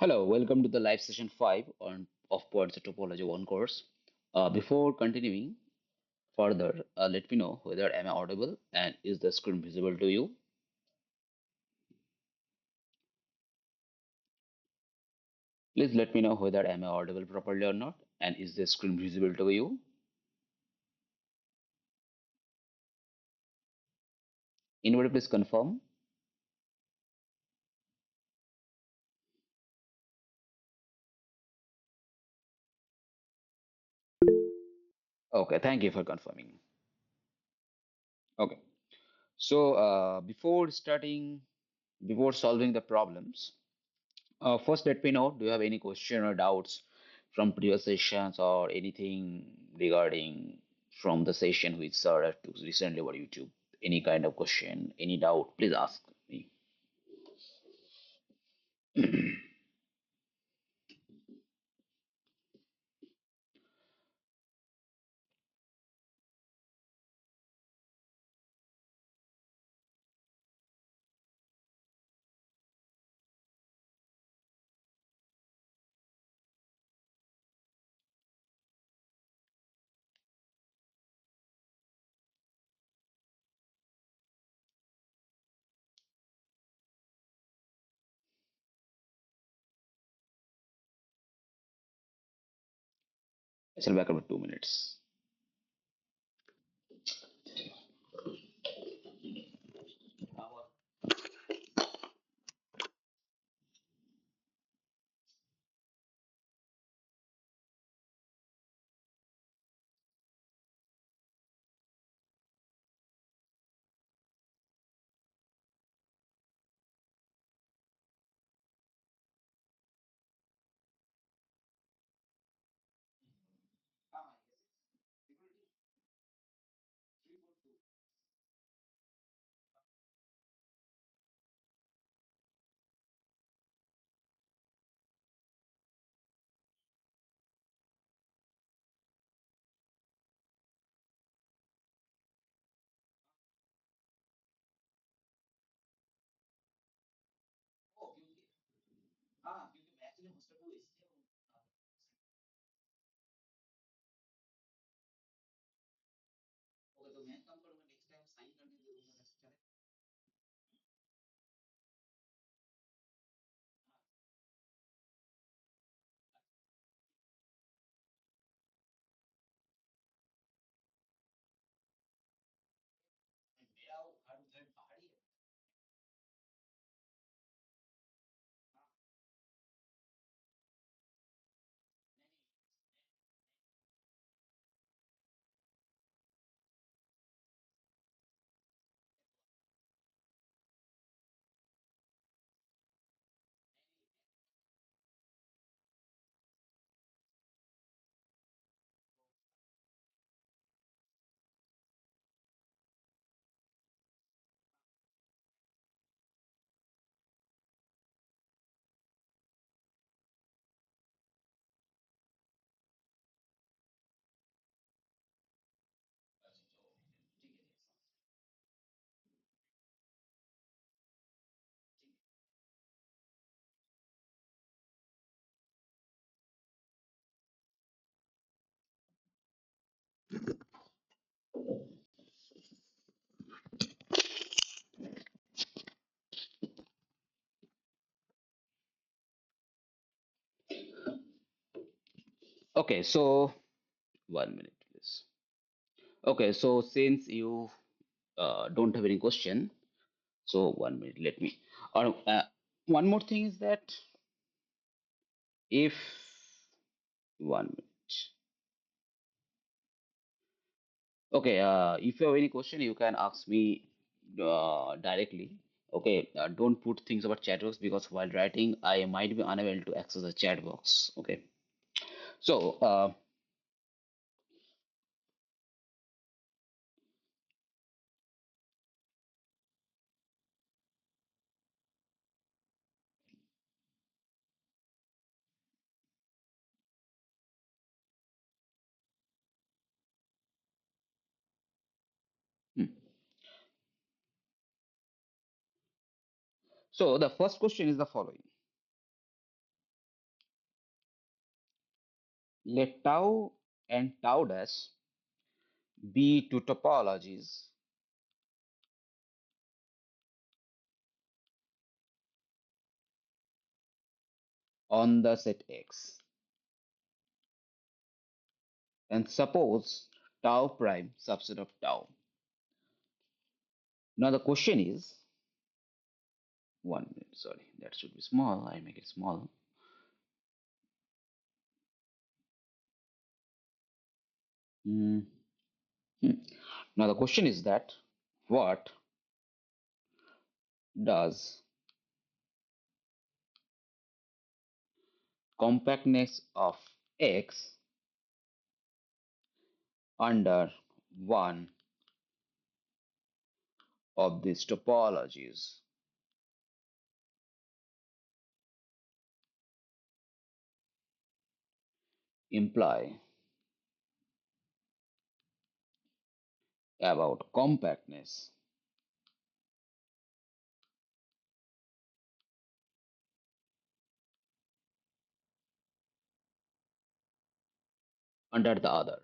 Hello, welcome to the live session 5 of Points of Topology 1 course. Before continuing further, let me know whether am I audible and is the screen visible to you. Please let me know whether am I audible properly or not and is the screen visible to you. Anybody please confirm. Okay, thank you for confirming. Okay, so before solving the problems, first let me know, do you have any question or doubts from previous sessions or anything regarding from the session which sir have took recently over YouTube? Any kind of question, any doubt, please ask me. I shall back up 2 minutes. Okay, so 1 minute, please. Okay, so since you don't have any question, so 1 minute, let me. One more thing is that if 1 minute. Okay, if you have any question, you can ask me directly. Okay, don't put things about chat box because while writing, I might be unable to access the chat box. Okay, so hmm. So the first question is the following. Let tau and tau dash be two topologies on the set X. And suppose tau prime subset of tau. Now the question is, 1 minute, sorry, that should be small. I make it small. Hmm. Hmm. Now the question is that what does compactness of X under one of these topologies imply about compactness under the others?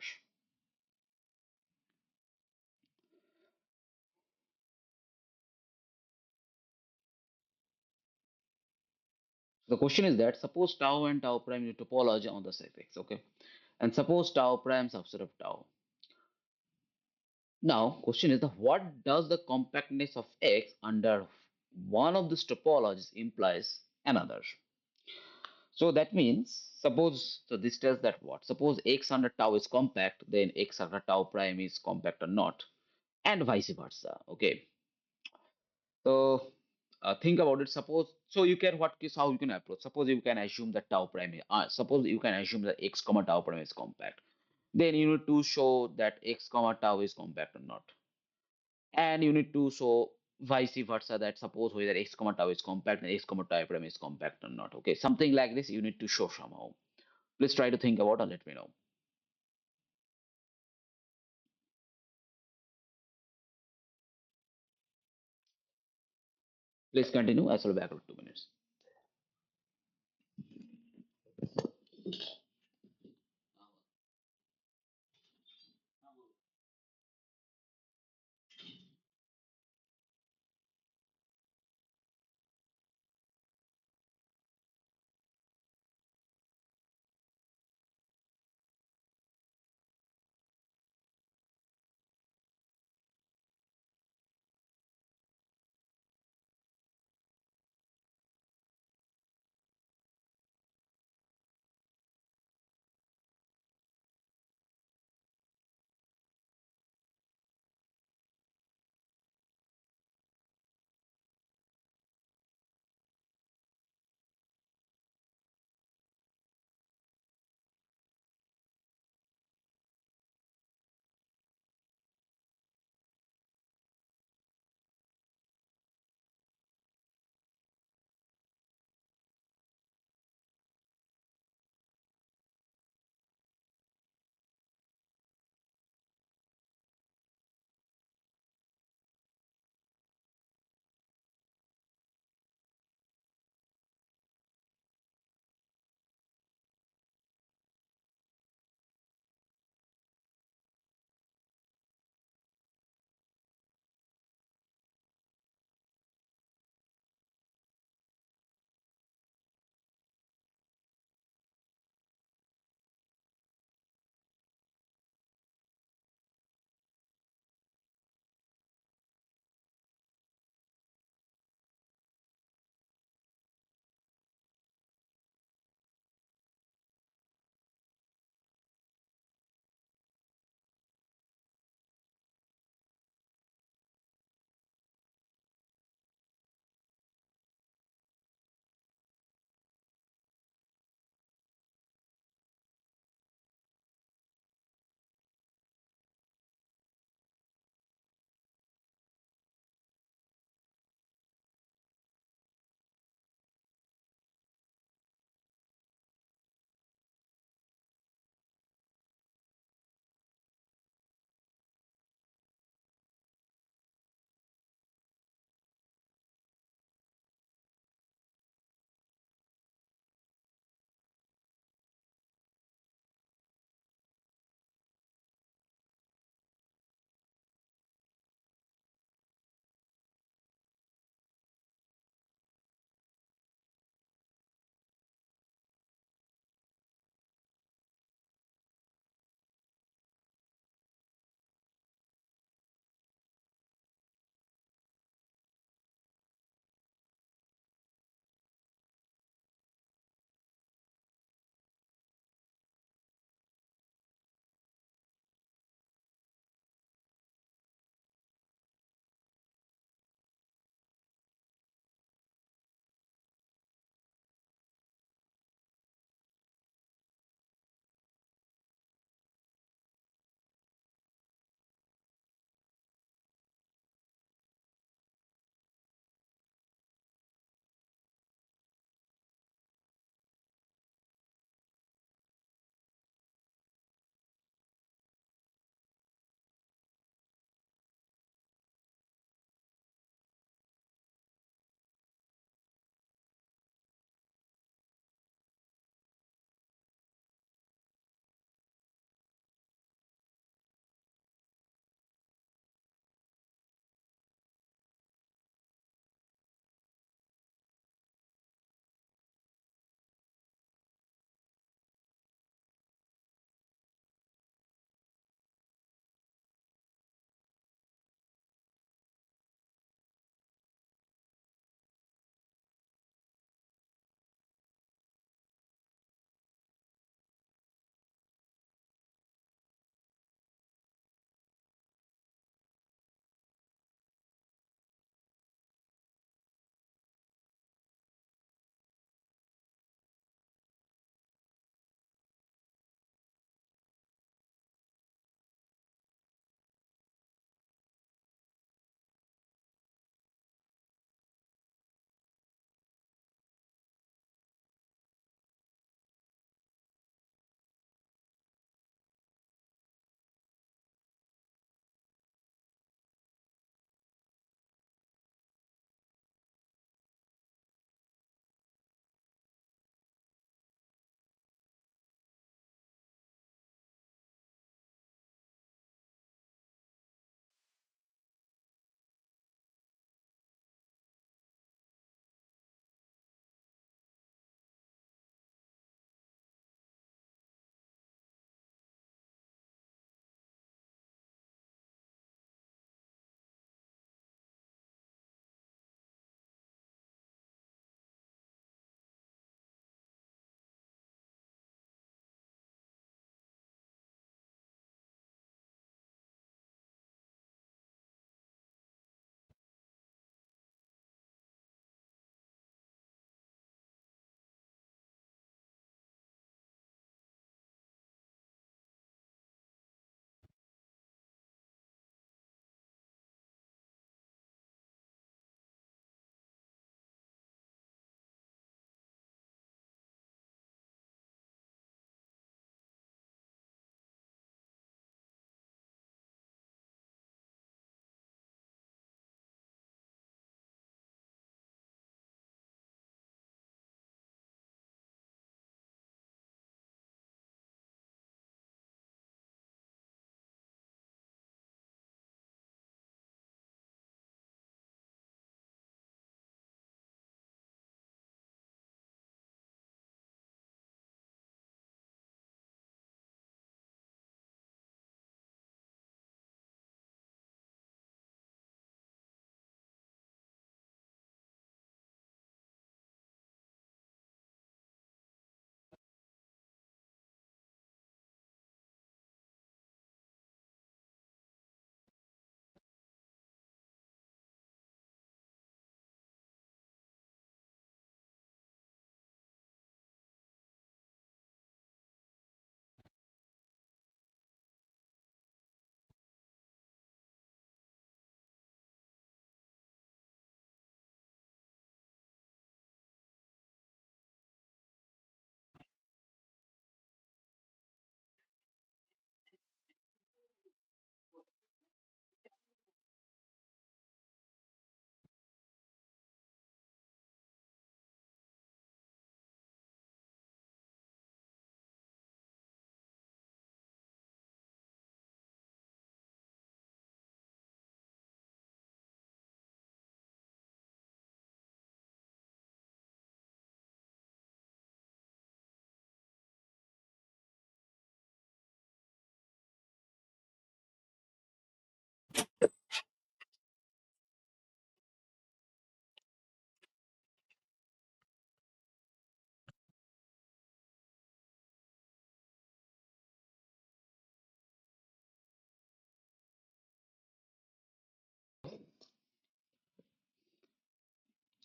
So the question is that suppose tau and tau prime is topology on the set X, okay? And suppose tau prime subset of tau. Now, question is that what does the compactness of X under one of these topologies implies another? So that means, suppose, so this tells that what? Suppose X under tau is compact, then X under tau prime is compact or not, and vice versa. Okay. So think about it. Suppose, so you can, what is how you can approach? Suppose you can assume that tau prime, suppose you can assume that X comma tau prime is compact. Then you need to show that X comma tau is compact or not. And you need to show vice versa, that suppose whether X comma tau is compact and X comma tau prime is compact or not. Okay, something like this you need to show somehow. Please try to think about and let me know. Please continue. I shall be back in 2 minutes.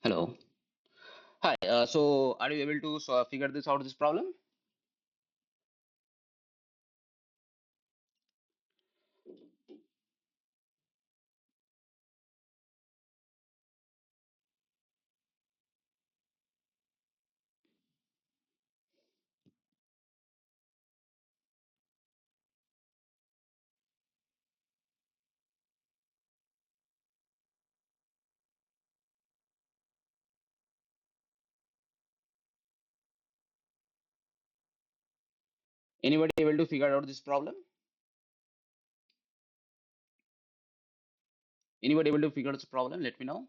Hello. Hi. So, are you able to figure this out, this problem? Anybody able to figure out this problem? Anybody able to figure out this problem? Let me know.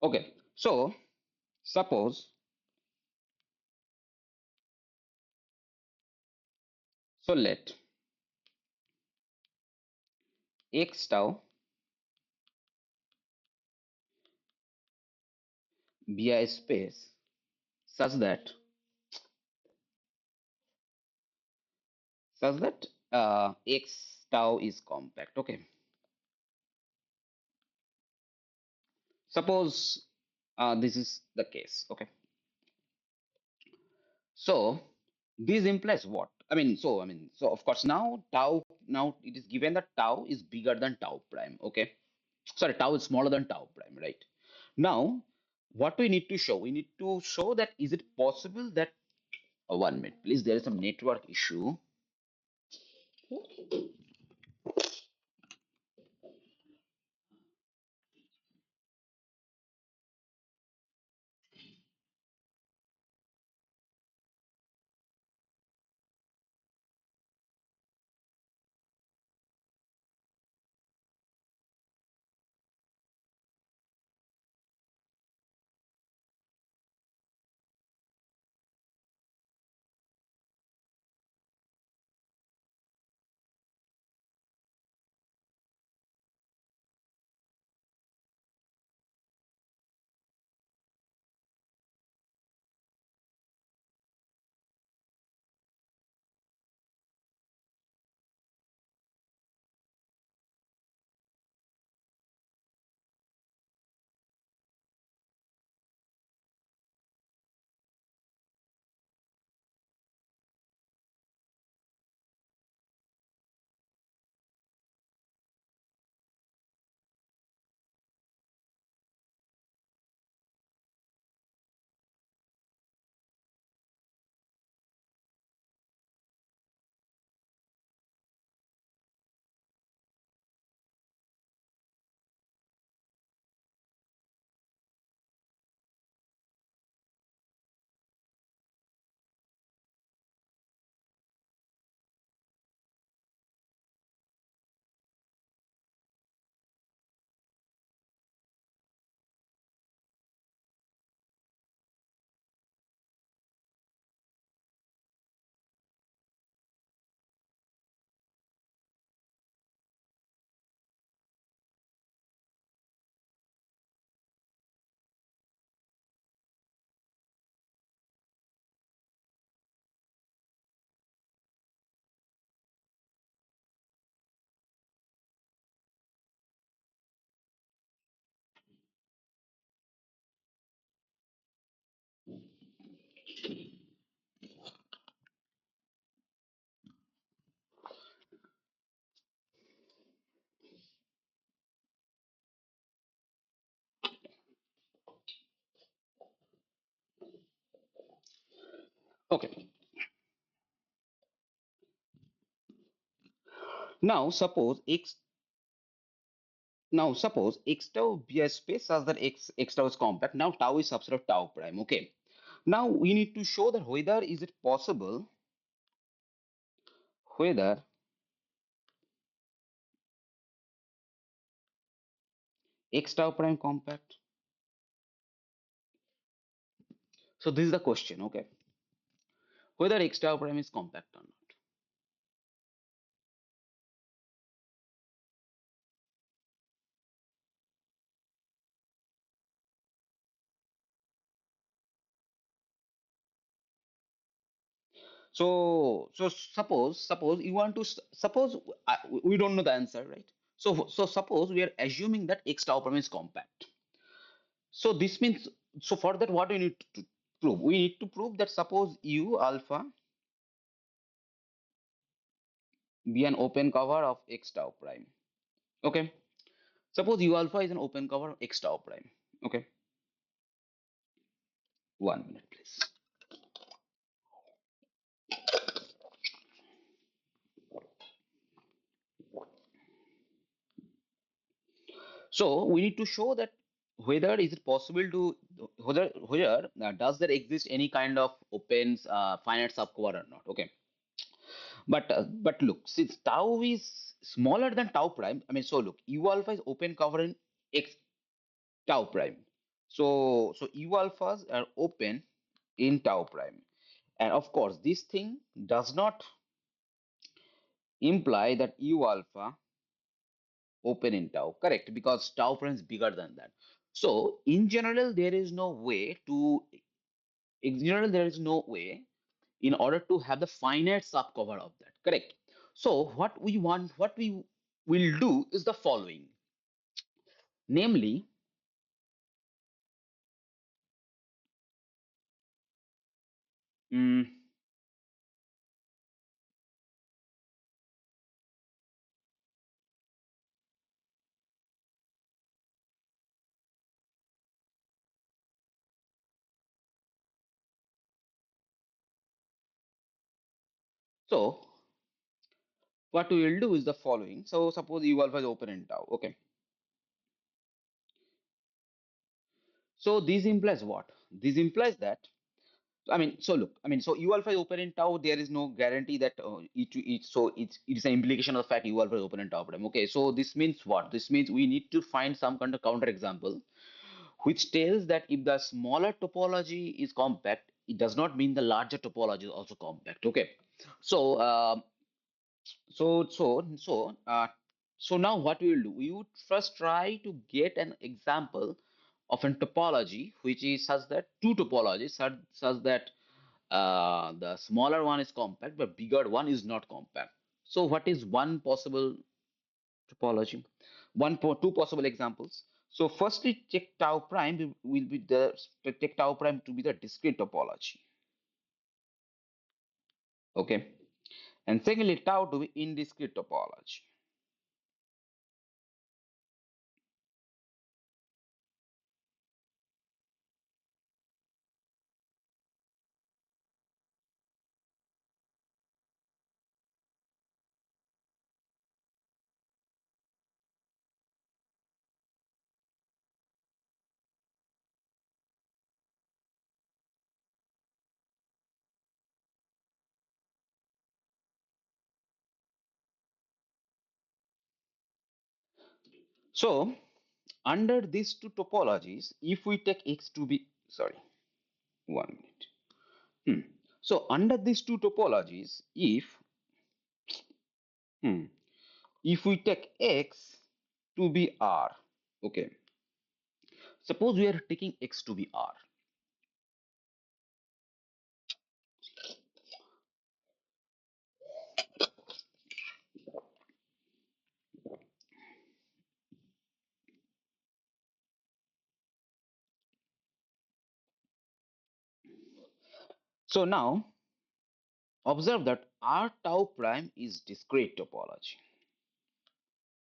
Okay. So, suppose, let x tau be a space such that x tau is compact. Okay. Suppose this is the case. Okay. So this implies what? So of course now tau, now it is given that tau is bigger than tau prime. Okay, sorry, tau is smaller than tau prime, right? Now, what we need to show? We need to show that is it possible that 1 minute, please. There is some network issue. Okay. Now suppose x. Now suppose x tau be a space such that x tau is compact. Now tau is subset of tau prime. Okay. Now we need to show that whether is it possible whether x tau prime compact. So this is the question, okay? Whether x tau prime is compact or not. So suppose you want to suppose we don't know the answer, right? So suppose we are assuming that x tau prime is compact. So this means, so for that, what we need to prove? We need to prove that suppose U alpha be an open cover of x tau prime. Okay. Suppose U alpha is an open cover of x tau prime. Okay. 1 minute, please. So we need to show that whether is it possible to whether does there exist any kind of opens finite subcover or not. Okay. But look, since tau is smaller than tau prime, I mean, so look, U alpha is open cover in x tau prime. So U alphas are open in tau prime. And of course, this thing does not imply that U alpha open in tau, correct? Because tau prime is bigger than that. So in general, there is no way to, in general, there is no way in order to have the finite subcover of that, correct? So what we will do is the following, namely, mm, so what we will do is the following. So suppose U alpha is open in tau, okay? So this implies what? This implies that, I mean, so look, I mean, so U alpha is open in tau. There is no guarantee that each. So it's an implication of the fact U alpha is open in tau prime. Okay, so this means what? This means we need to find some kind of counter example which tells that if the smaller topology is compact, it does not mean the larger topology is also compact. Okay, so so so so uh, so now what we will do? We would first try to get an example of a topology which is such that two topologies such that the smaller one is compact, but bigger one is not compact. So what is one possible topology? Two possible examples. So firstly, check tau prime will be the take tau prime to be the discrete topology. Okay, and secondly, tau to be indiscrete topology. So under these two topologies, if we take x to be, sorry, 1 minute. So under these two topologies, hmm, if we take x to be R, okay, suppose we are taking x to be R. So now observe that R tau prime is discrete topology.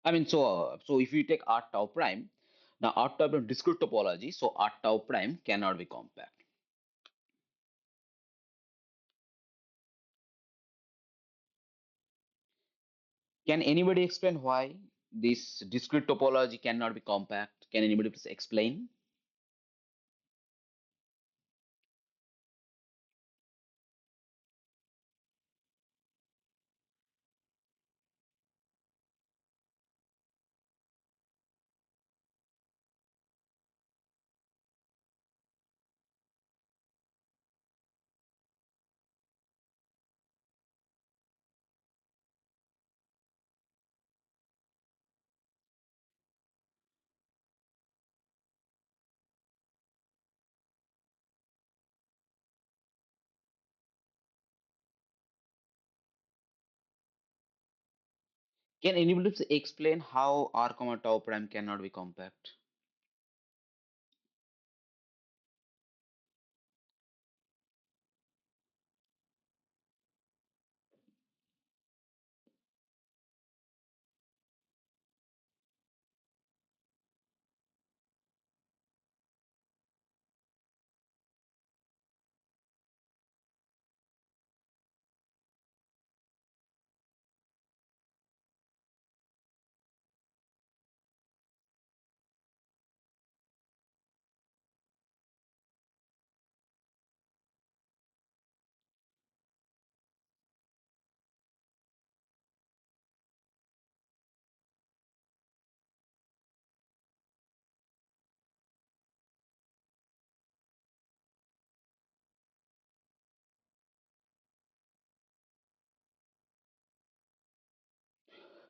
I mean, so if you take R tau prime, now R tau prime discrete topology, so R tau prime cannot be compact. Can anybody explain why this discrete topology cannot be compact? Can anybody please explain? Can anybody please explain how r comma tau prime cannot be compact?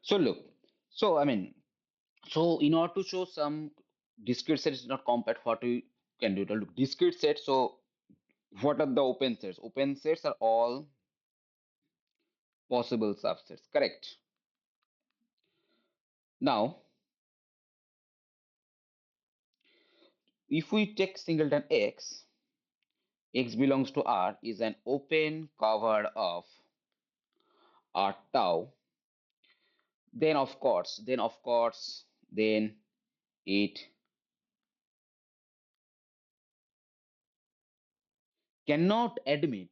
So look, so I mean, so in order to show some discrete set is not compact, what we can do? Look, discrete set. So what are the open sets? Open sets are all possible subsets, correct? Now, if we take singleton x belongs to R is an open cover of R tau, then it cannot admit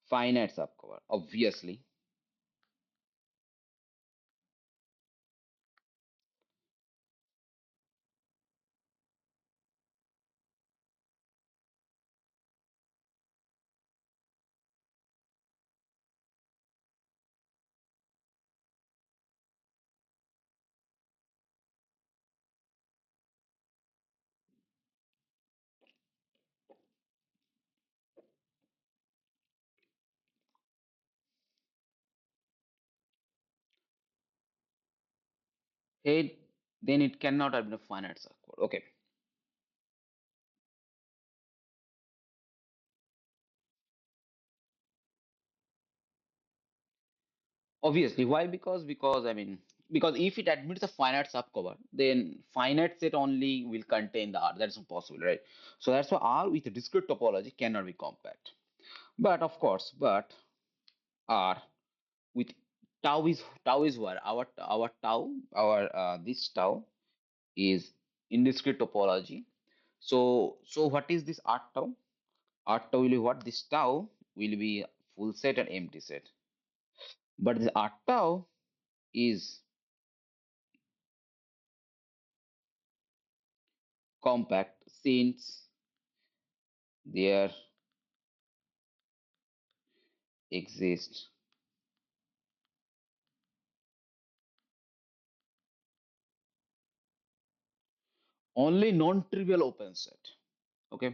finite subcover, obviously. It, then it cannot admit finite subcover. Okay. Obviously, why? Because I mean, because if it admits a finite subcover, then finite set only will contain the R. That's impossible, right? So that's why R with a discrete topology cannot be compact. But of course, but R with tau is what our tau our this tau is in discrete topology. So what is this R tau? R tau will be what? This tau will be full set and empty set. But this R tau is compact since there exists only non-trivial open set. Okay.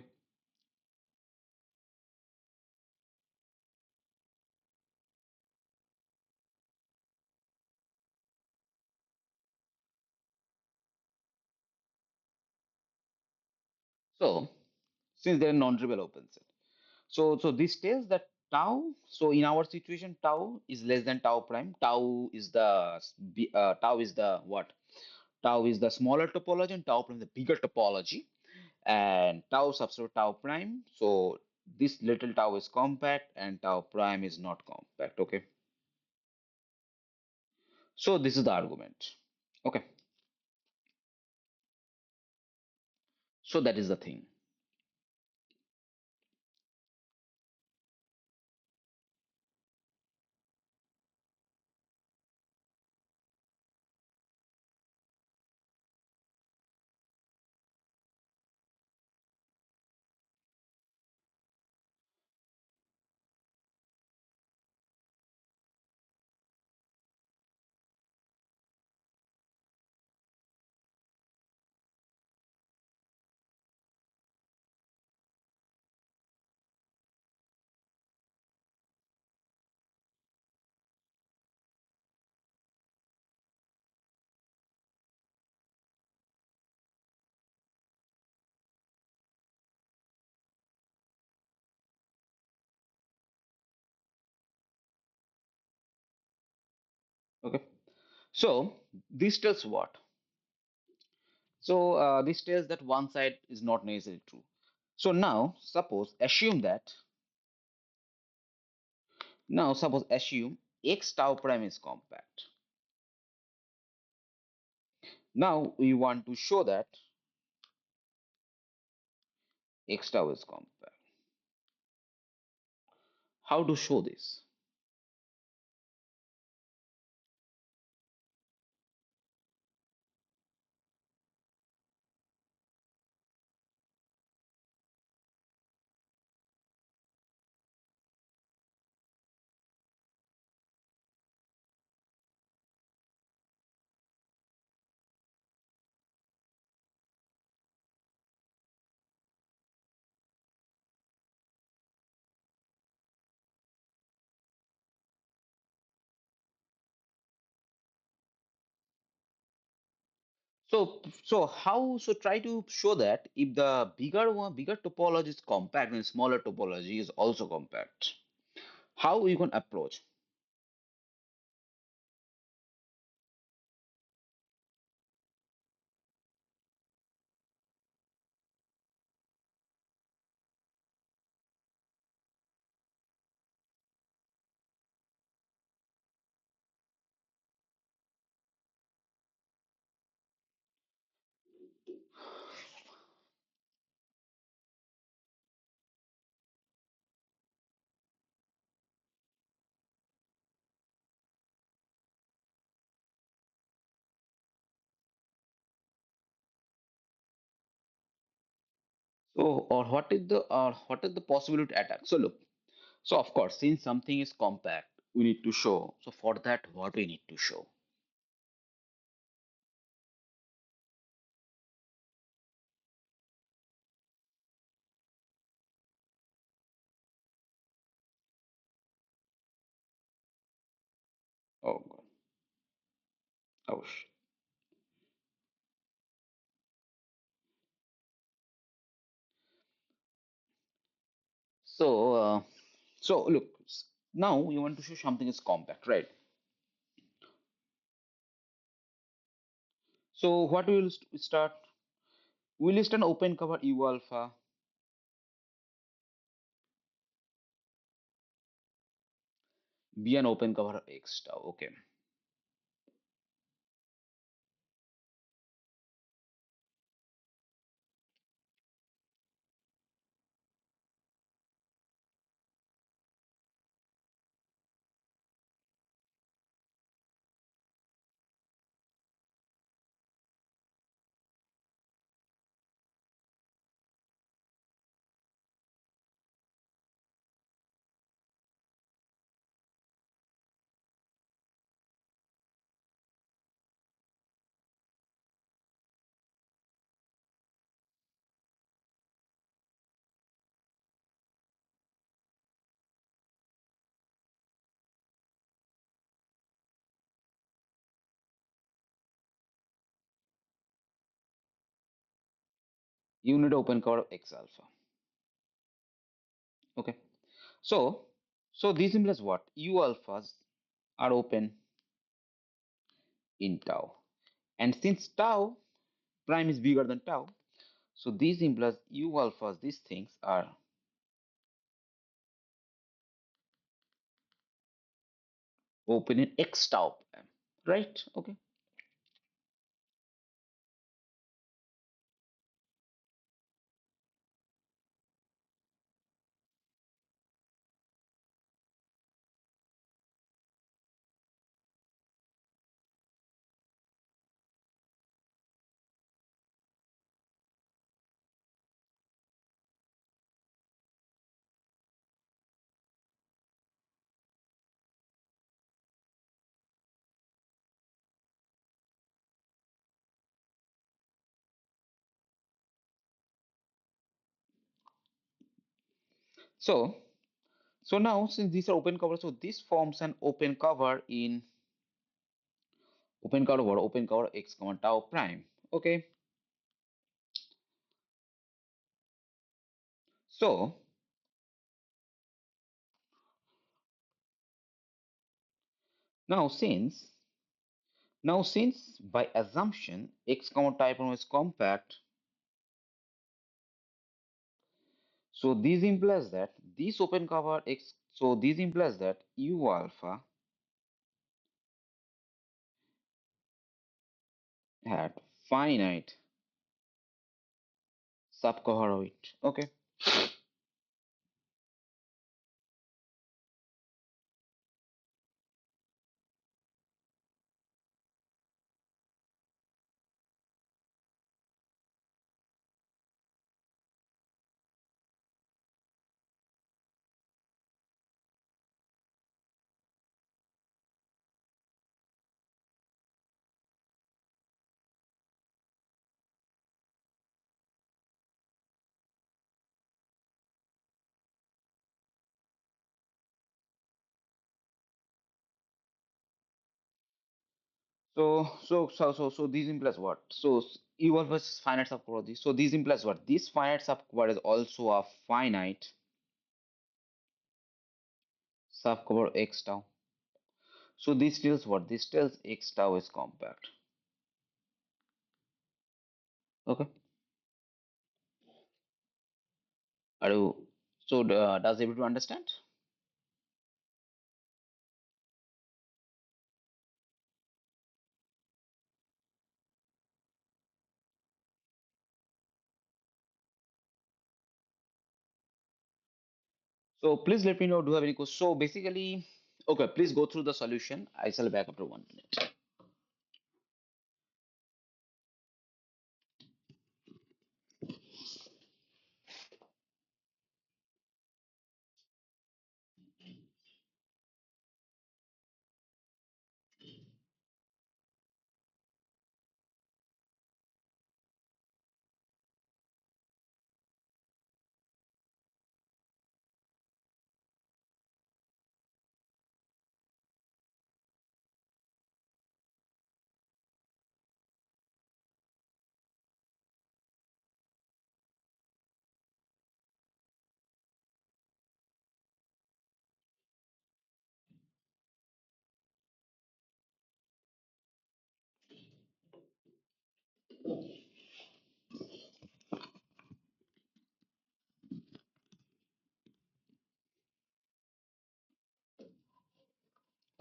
So since they're non-trivial open set, so this tells that tau. So in our situation, tau is less than tau prime. Tau is the what? Tau is the smaller topology, and tau prime the bigger topology. And tau substitute tau prime. So this little tau is compact, and tau prime is not compact. Okay. So this is the argument. Okay. So that is the thing. Okay. So this tells what? So this tells that one side is not necessarily true. So now suppose assume x tau prime is compact. Now we want to show that x tau is compact. How to show this? So try to show that if the bigger topology is compact and smaller topology is also compact. How you can approach? So or what is the possibility to attack? So look, so of course, since something is compact, we need to show. So for that, what we need to show? Oh God. Oh, so so look, now you want to show something is compact, right? So what we will start? We list an open cover U alpha, be an open cover X tau. Okay. You need open cover X alpha. Okay. So so this implies what? U alphas are open in tau. And since tau prime is bigger than tau, so these implies U alphas, these things are open in X tau prime, right? Okay. So so now since these are open cover, so this forms an open cover X comma tau prime. Okay. So now since Now, since by assumption x comma type 1 is compact, so this implies that this open cover x, so this implies that u alpha had finite subcohoroid. Okay. So this implies what? So u alpha is finite subcohoroid. So this implies what? This finite subcohoroid is also a finite subcohoroid x tau. So this tells what? This tells x tau is compact. Okay. Are you so does everyone understand? So please let me know. Do you have any questions? So basically, okay, please go through the solution. I shall back after 1 minute.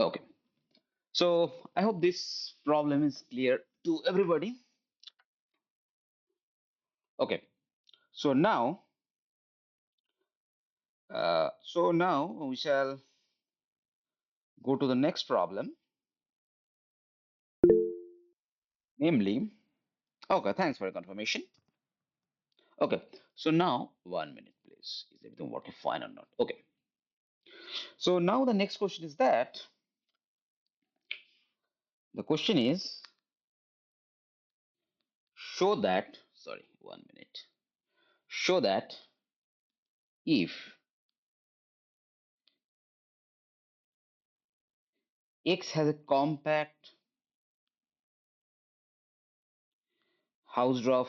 Okay. So I hope this problem is clear to everybody. Okay. So now, so now we shall go to the next problem, namely. Okay, thanks for your confirmation. Okay. So now, 1 minute, please. Is everything working fine or not? Okay. So now the next question is that the question is show that. Sorry, 1 minute. Show that if X has a compact Hausdorff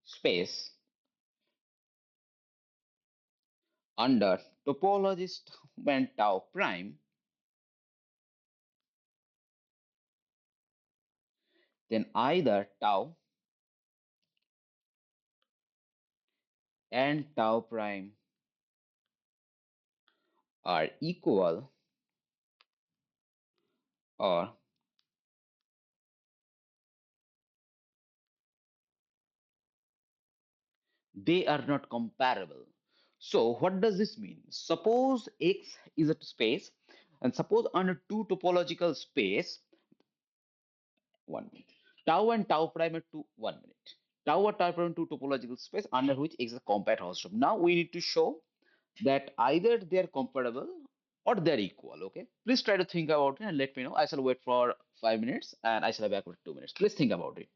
space under topologist when tau prime, then either tau and tau prime are equal or they are not comparable. So what does this mean? Suppose X is a space and suppose under two topological space, 1 minute, tau and tau prime are 1 minute. Tau or tau prime two topological space under which X is a compact Hausdorff. Now we need to show that either they are comparable or they're equal. Okay, please try to think about it and let me know. I shall wait for 5 minutes and I shall be back for 2 minutes. Please think about it.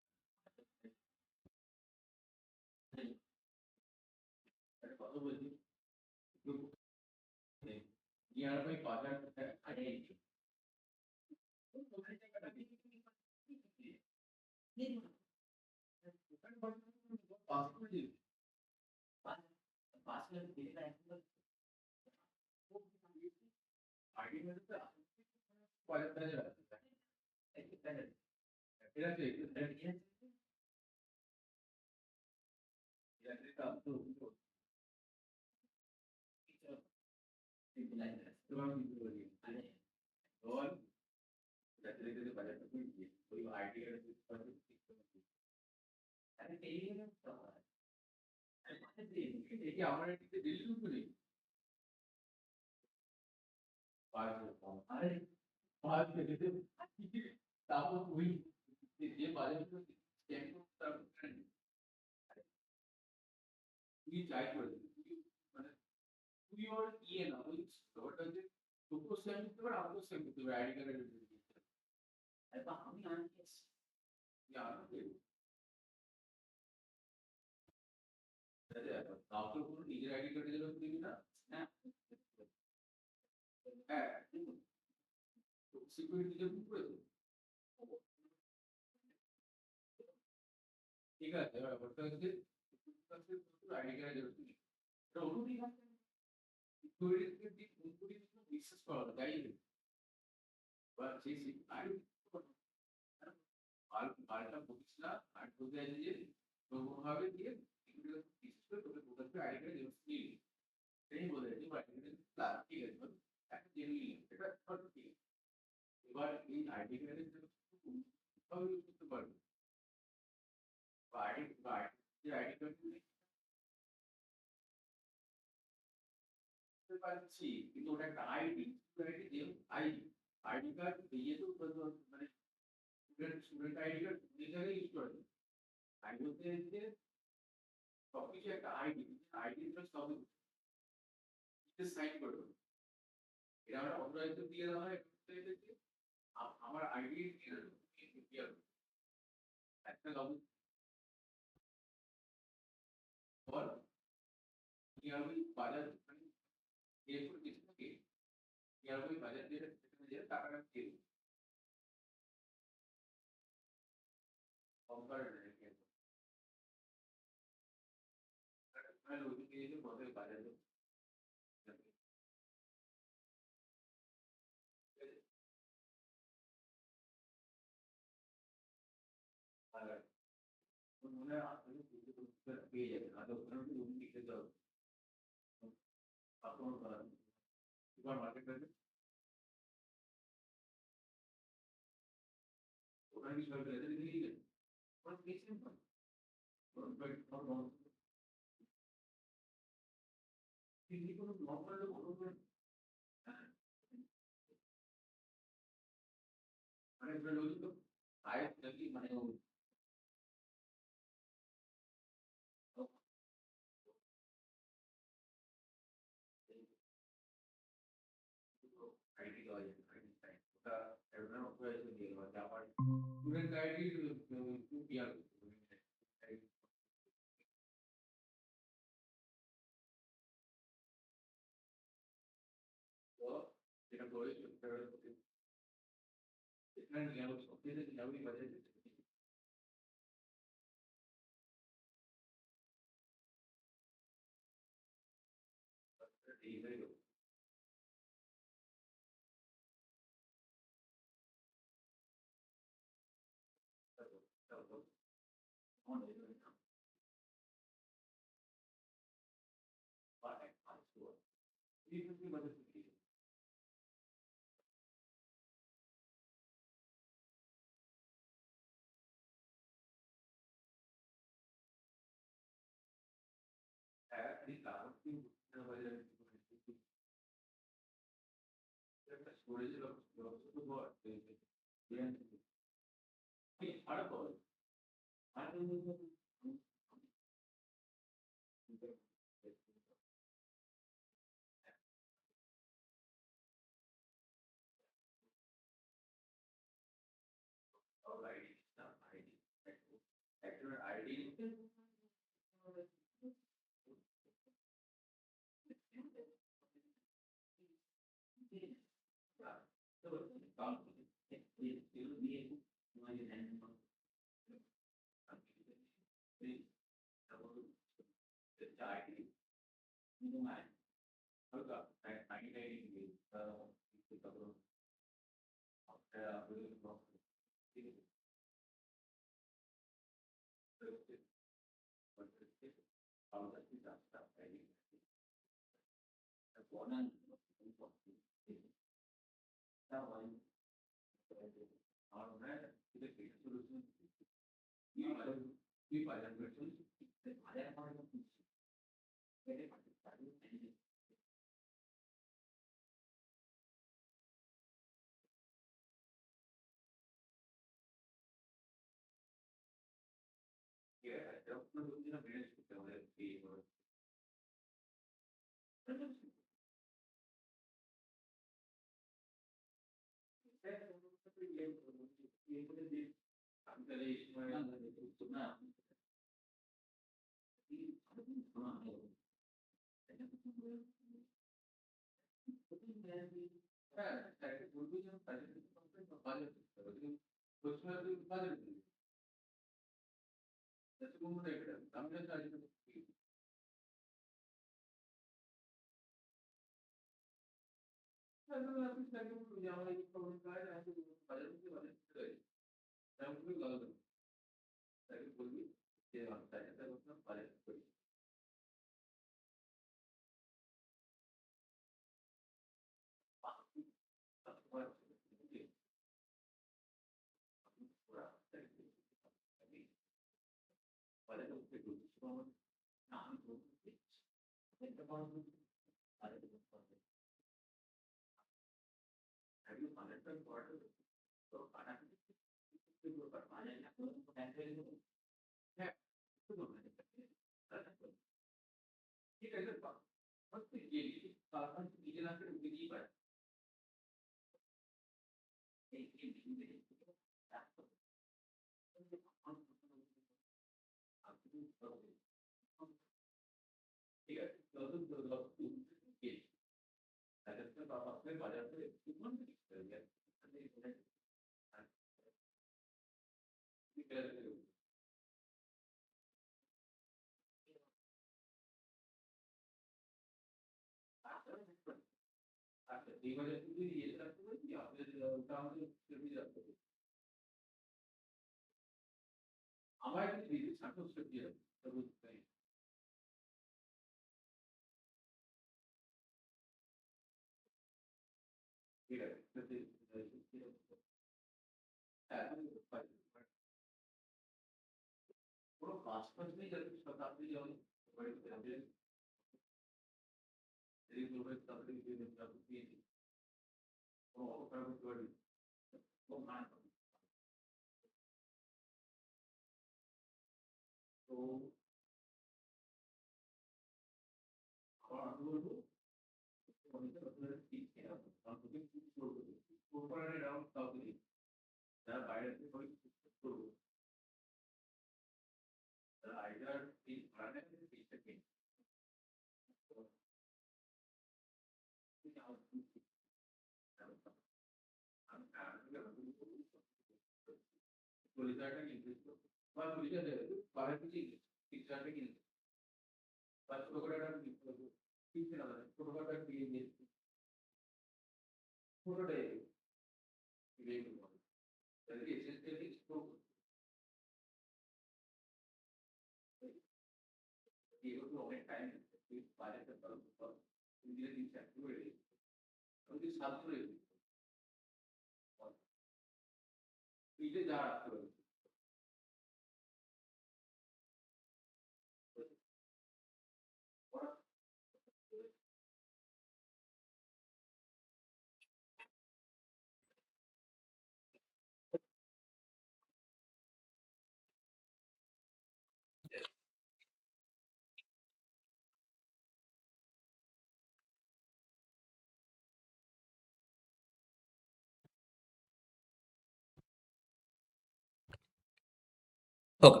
Okay.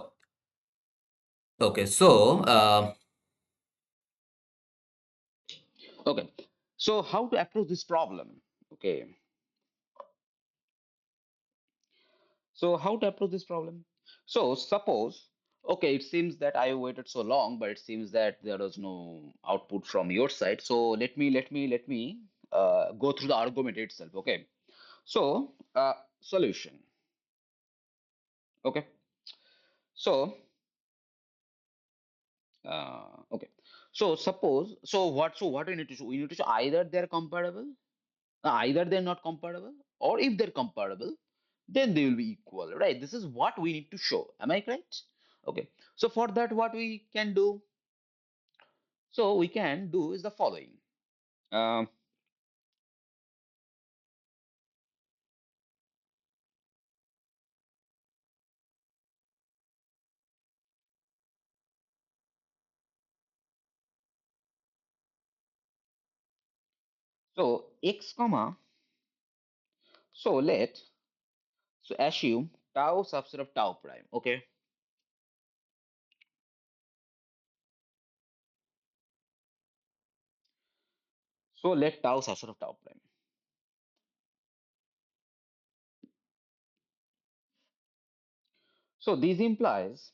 Okay. So, Okay. So how to approach this problem? Okay. So how to approach this problem? So suppose, okay, it seems that I waited so long, but it seems that there was no output from your side. So let me go through the argument itself. Okay. So solution. Okay. So okay. So suppose, so what we need to show? We need to show either they're comparable, either they're not comparable, or if they're comparable, then they will be equal, right? This is what we need to show. Am I correct? Okay. So for that, what we can do? So we can do is the following. Um, so x comma. So assume tau subset of tau prime. Okay. So let tau subset of tau prime. So this implies.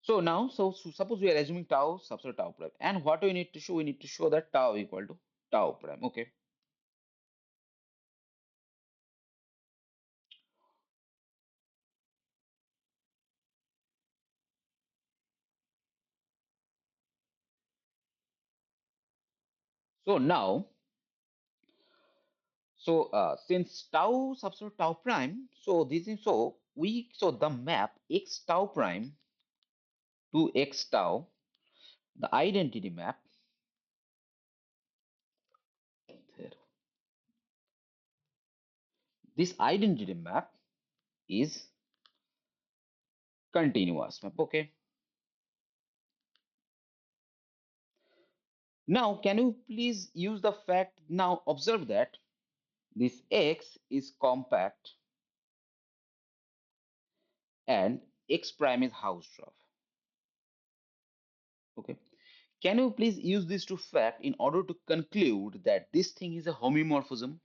So now, so suppose we are assuming tau subset of tau prime, and what we need to show? We need to show that tau equal to tau prime. Okay. So now, since tau subset of tau prime, so this is so the map x tau prime to x tau, the identity map there. This identity map is continuous map. Okay. Now, can you please use the fact? Now, observe that this x is compact and x prime is Hausdorff. Okay. Can you please use this to fact in order to conclude that this thing is a homomorphism?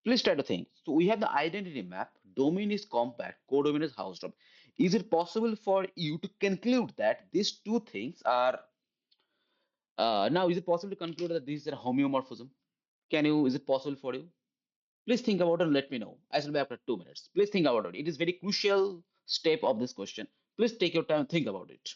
Please try to think. So we have the identity map. Domain is compact. Codomain is Hausdorff. Is it possible for you to conclude that these two things are now? Is it possible to conclude that these are homeomorphism? Can you? Is it possible for you? Please think about it and let me know. I shall be after 2 minutes. Please think about it. It is very crucial step of this question. Please take your time and think about it.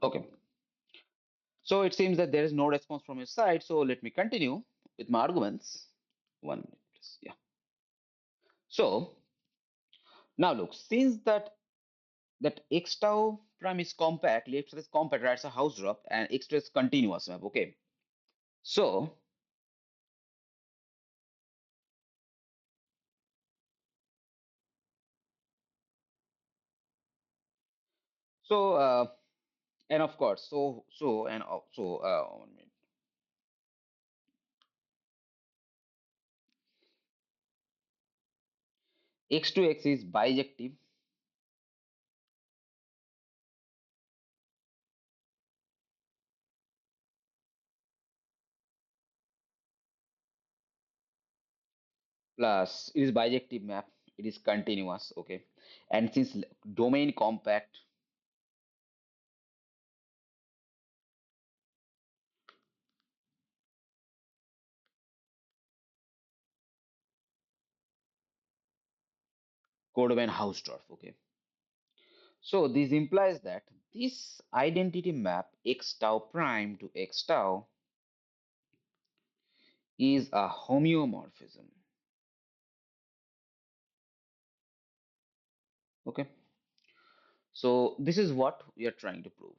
Okay. So it seems that there is no response from your side. So let me continue with my arguments. 1 minute, please. Yeah. So now look, since that x tau prime is compact, left side is compact, right? It's a house drop, and x2 is continuous map. Okay. So so and of course, so and also 1 minute. X to X is bijective plus it is bijective map. It is continuous. Okay. And since domain compact, codomain Hausdorff. Okay. So this implies that this identity map x tau prime to x tau is a homeomorphism. Okay. So this is what we are trying to prove.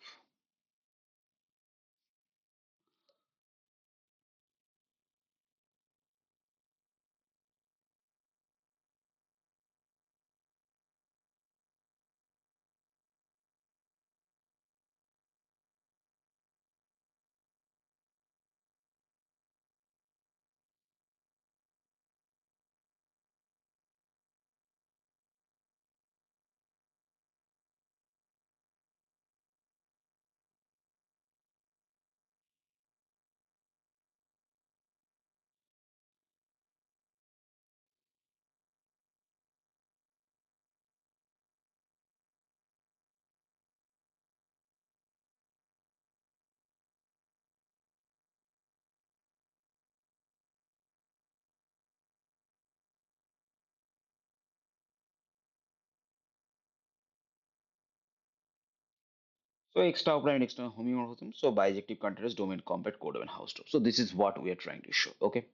So x tau prime and x tau homeomorphism. So bijective continuous domain compact codomain Hausdorff. So this is what we are trying to show. Okay.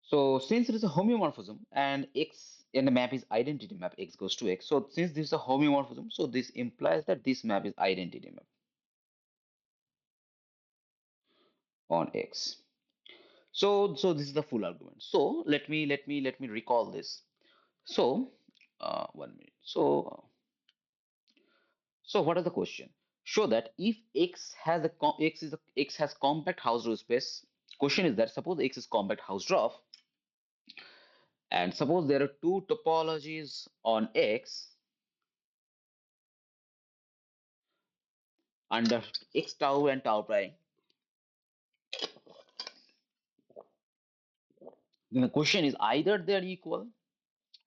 So since it is a homeomorphism and x and the map is identity map, x goes to x. So since this is a homeomorphism, so this implies that this map is identity map on x. So this is the full argument. So let me recall this. So 1 minute. So what are the question? Show that if x has a x has compact Hausdorff space. Question is that suppose x is compact Hausdorff, and suppose there are two topologies on x under x tau and tau prime. Then the question is either they are equal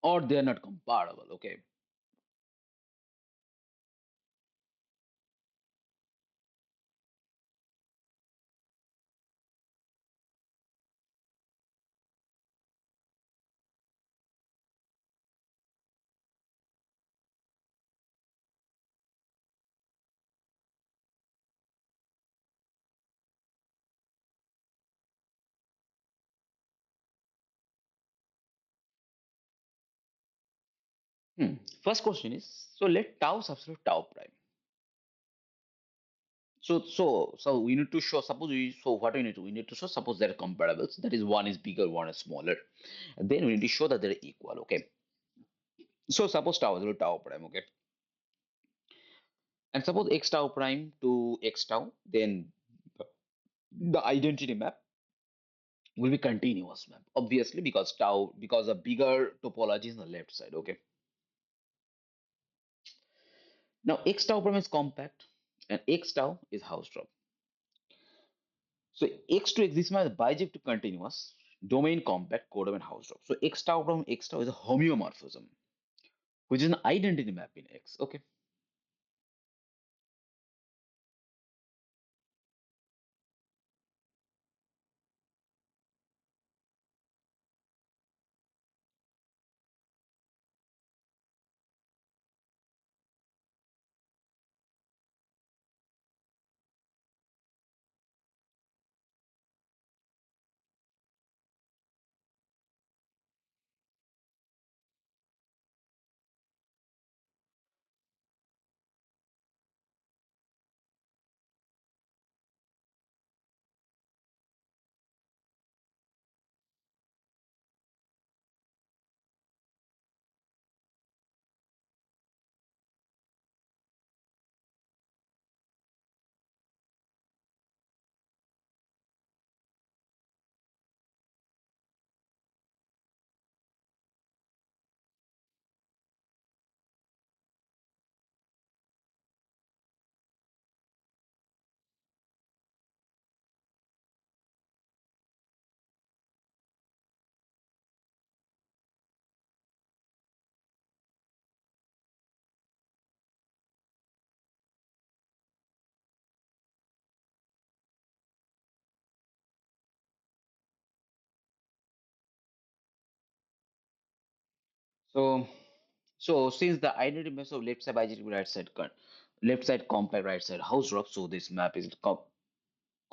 or they are not comparable. Okay. First question is, so let tau substitute tau prime. So we need to show, suppose so what we need to show, suppose they're comparables, that is one is bigger, one is smaller, and then we need to show that they're equal. Okay. So suppose tau is tau prime. Okay. And suppose x tau prime to x tau, then the identity map will be continuous map, obviously, because a bigger topology is on the left side. Okay. Now x tau prime is compact and x tau is Hausdorff. So x to x, this is bijective continuous domain compact codomain Hausdorff. So x tau from x tau is a homeomorphism, which is an identity map in X. Okay. So, so since the identity maps of left side bijective left side compact, right side house drop, so this map is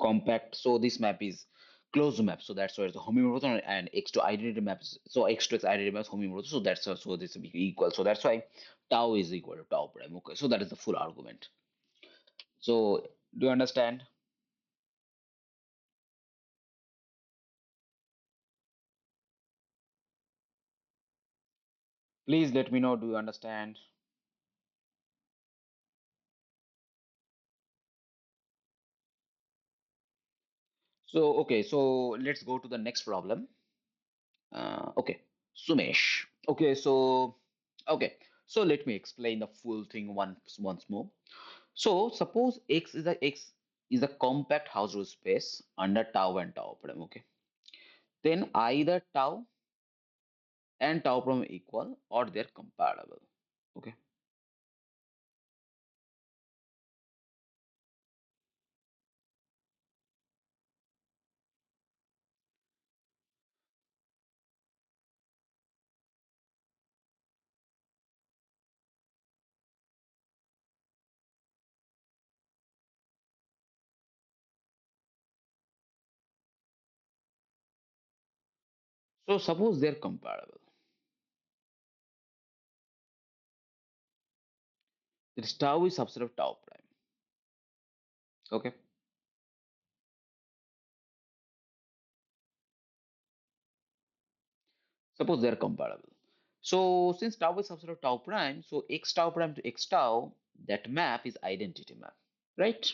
compact. So this map is closed map. So that's why it's a homeomorphism, and x2 identity maps. So x2 x identity maps homeomorphism. So that's so this will be equal. So that's why tau is equal to tau prime. Okay. So that is the full argument. So do you understand? Please let me know. Do you understand? So okay. So let's go to the next problem. Okay, Sumesh. Okay, so okay, so let me explain the full thing once more. So suppose X is a compact house rule space under tau and tau prime. Okay, then either tau and tau prime equal or they're compatible. Okay, so suppose they're compatible. This tau is subset of tau prime. Okay, suppose they're compatible. So since tau is subset of tau prime, so x tau prime to x tau, that map is identity map, right?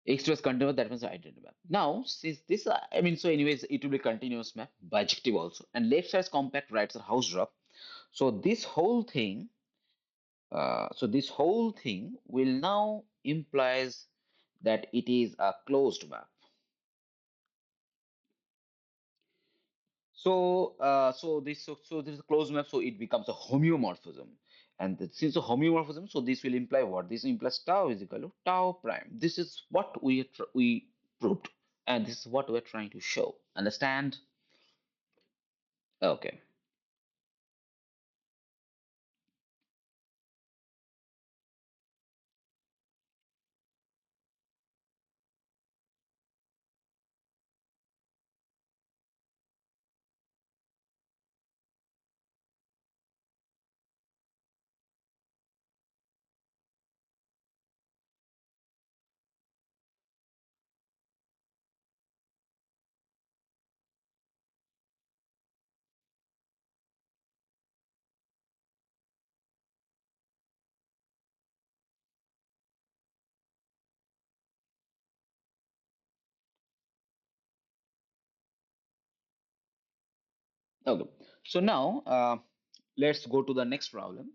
X2 is continuous, that means identity map. Now, since this, I mean, so anyways, it will be continuous map, bijective also, and left side is compact, right side house drop. So this whole thing will now implies that it is a closed map. So this is a closed map, so it becomes a homeomorphism. And since a homeomorphism, so this will imply what? This implies tau is equal to tau prime. This is what we proved, and this is what we're trying to show. Understand? Okay. Okay. So now let's go to the next problem.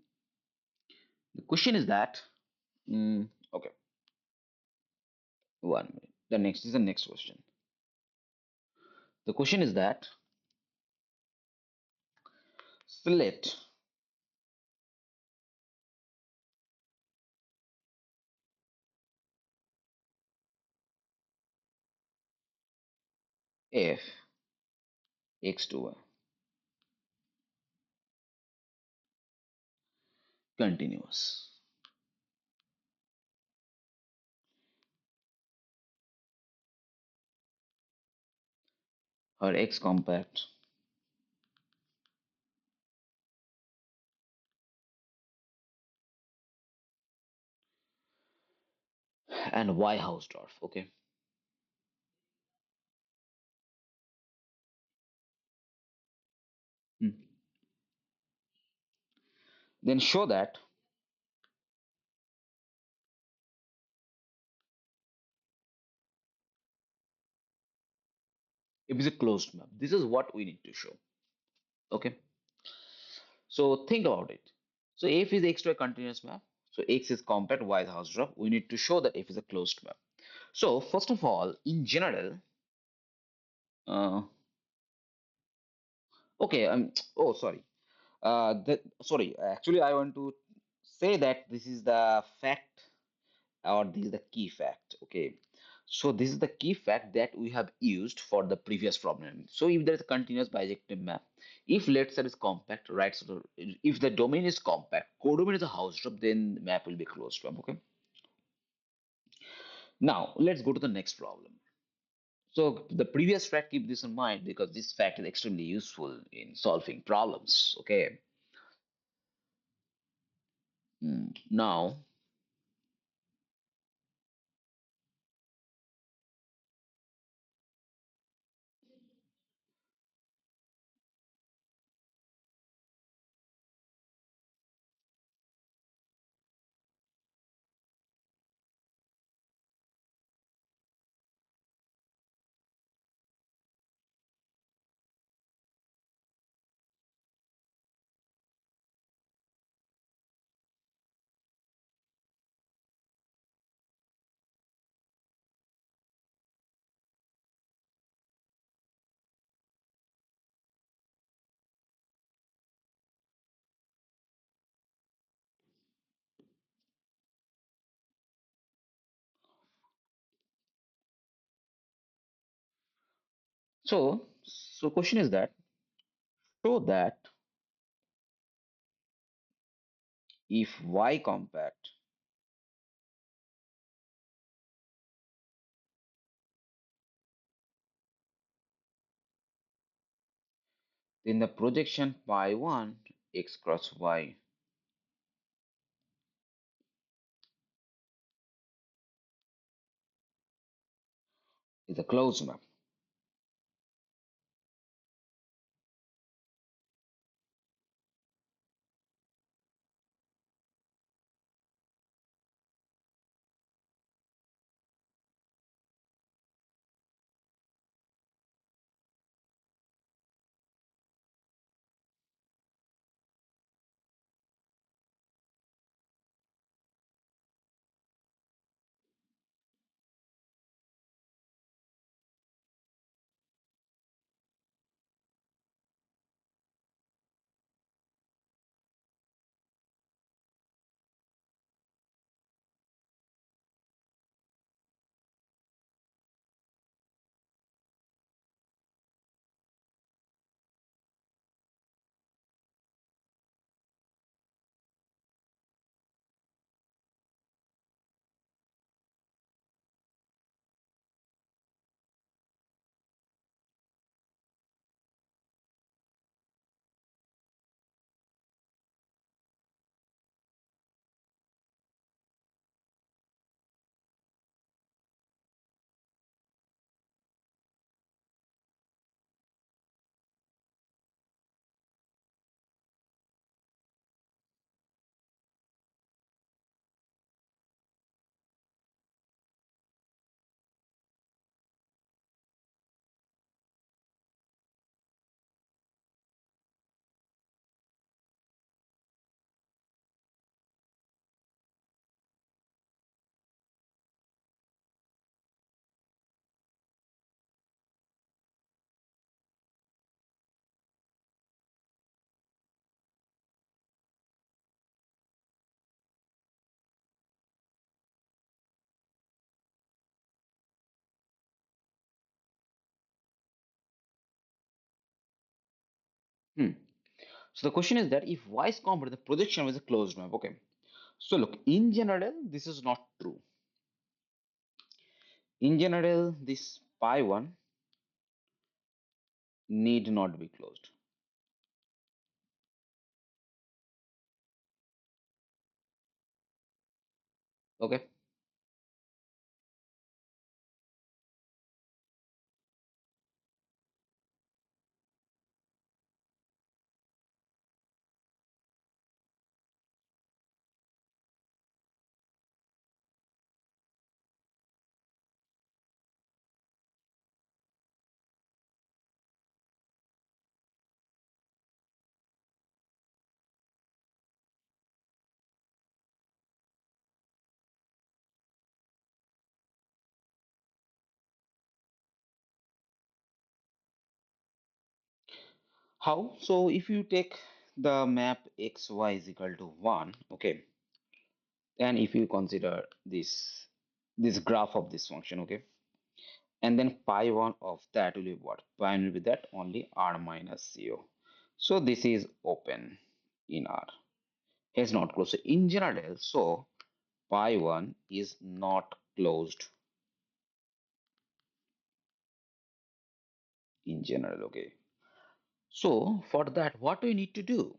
The question is that, okay, one minute. The next is the next question. The question is that select f x2 continuous or x compact and y Hausdorff. Okay. Hmm. Then show that it is a closed map. This is what we need to show. Okay. So think about it. So f is x to a continuous map. So x is compact, y is Hausdorff. We need to show that f is a closed map. So first of all, in general, uh, okay. Oh, sorry. Sorry. Actually, I want to say that this is the fact. or this is the key fact. Okay, so this is the key fact that we have used for the previous problem. So if there is a continuous bijective map, if let's say it's compact, right, so if the domain is compact, codomain is a house group, then the map will be closed from. Okay, now let's go to the next problem. So the previous fact, keep this in mind because this fact is extremely useful in solving problems. Okay. Now, so question is that show that if Y compact, then the projection pi 1 x cross Y is a closed map. Hmm. So the question is that if Y is compact, the projection is a closed map. Okay. So look, in general, this is not true. In general, this pi 1 need not be closed. Okay. How? So if you take the map xy is equal to 1, okay, And if you consider this graph of this function, okay, and then pi 1 of that will be what? Pi 1 will be that only r minus 0. So this is open in R, hence not closed. So in general, so pi 1 is not closed in general, okay. So for that, what do we need to do?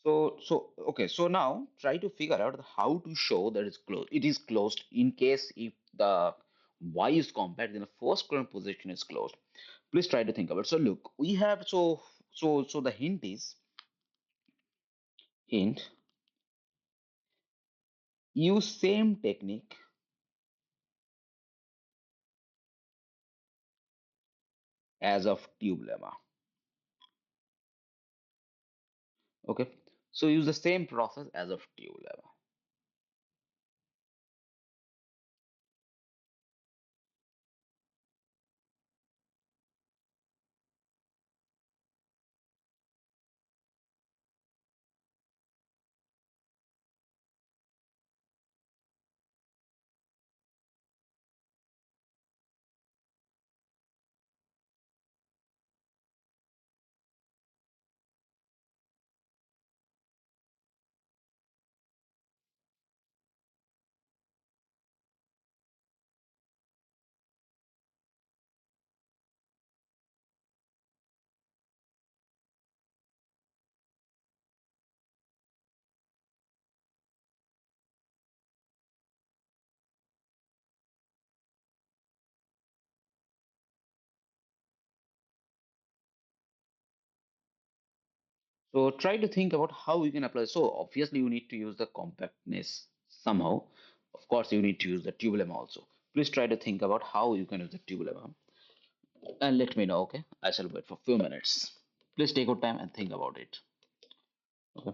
Okay, so now try to figure out how to show that it's closed. It is closed in case if the y is compact, then the first current position is closed. Please try to think about it. So look, we have so the hint use same technique as of tube lemma. Okay, so use the same process as of tube lemma. So try to think about how you can apply. So obviously you need to use the compactness somehow. Of course, you need to use the tube lemma also. Please try to think about how you can use the tube lemma and let me know. Okay, I shall wait for a few minutes. Please take your time and think about it. Okay.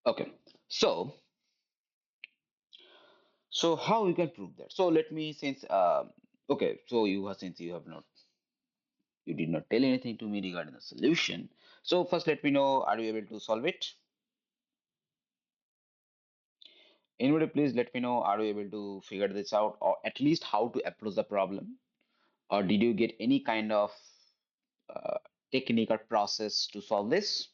Okay, so how you can prove that? So let me since okay, so you have since you have not you did not tell anything to me regarding the solution. So first let me know, are you able to solve it? Anybody please let me know, are you able to figure this out or at least how to approach the problem? Or did you get any kind of uh, technique or process to solve this?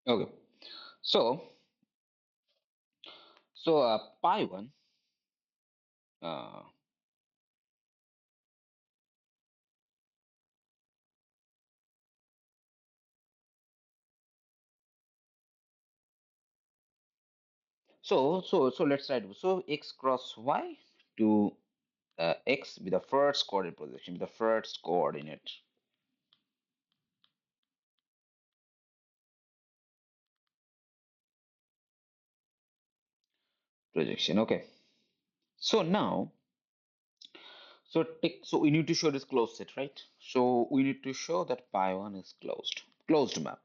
Okay, so pi 1 uh, so let's write so x cross y to x with the first coordinate position, with the first coordinate projection. Okay, so now so we need to show this closed set, right? So we need to show that pi 1 is closed map.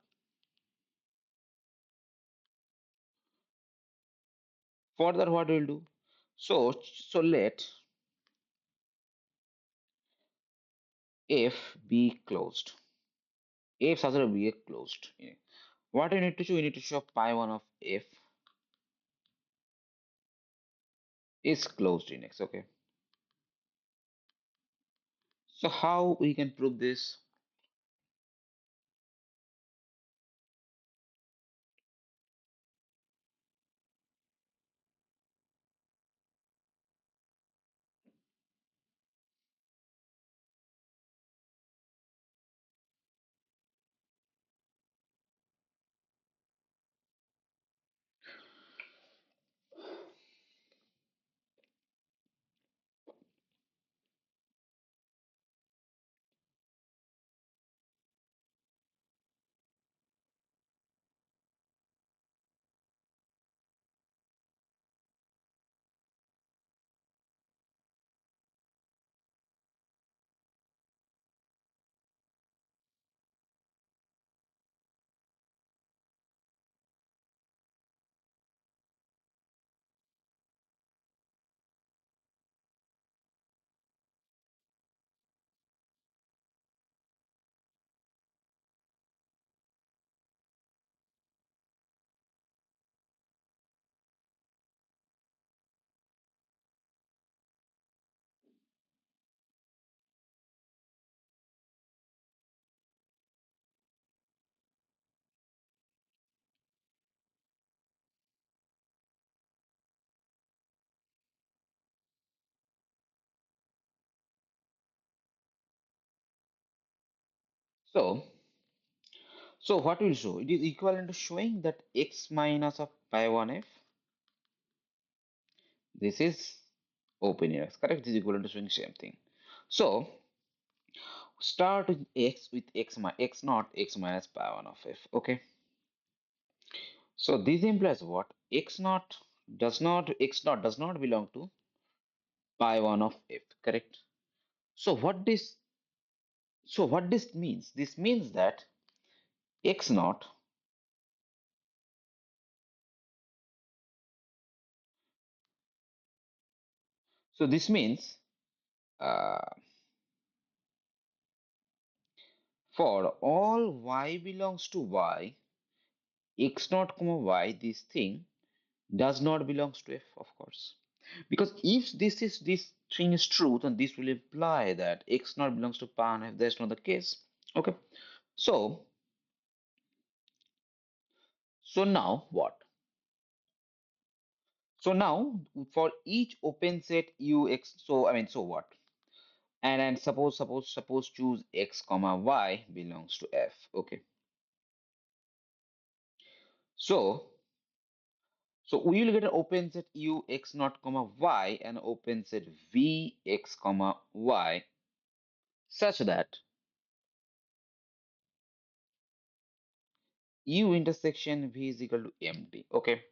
Further, what we'll do? So let f be closed. F has to be closed. Yeah. What I need to show? We need to show pi 1 of f is closed in X. Okay. So how we can prove this? So, so what will show? It is equivalent to showing that x minus of pi 1f. This is open x, correct? This is equivalent to showing same thing. So start with x naught x minus pi 1 of f. Okay. So this implies what? X naught does not belong to pi 1 of f, correct? So what this means? This means that x naught. So this means uh, for all y belongs to y, x naught comma y, this thing does not belongs to f, of course. Because if this thing is true, then this will imply that x naught belongs to pi and f. That's not the case. Okay. So now what? So now for each open set ux, so I mean, so what? And suppose choose x comma y belongs to f. Okay. So we will get an open set u x naught comma y and open set v x comma y such that u intersection v is equal to empty. Okay.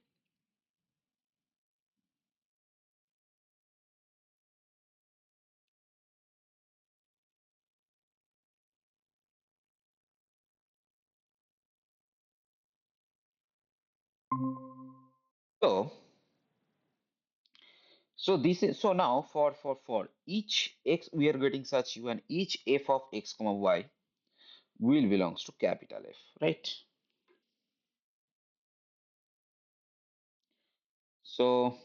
So this is so now for each x we are getting such u and each f of x comma y will belongs to capital F, right? So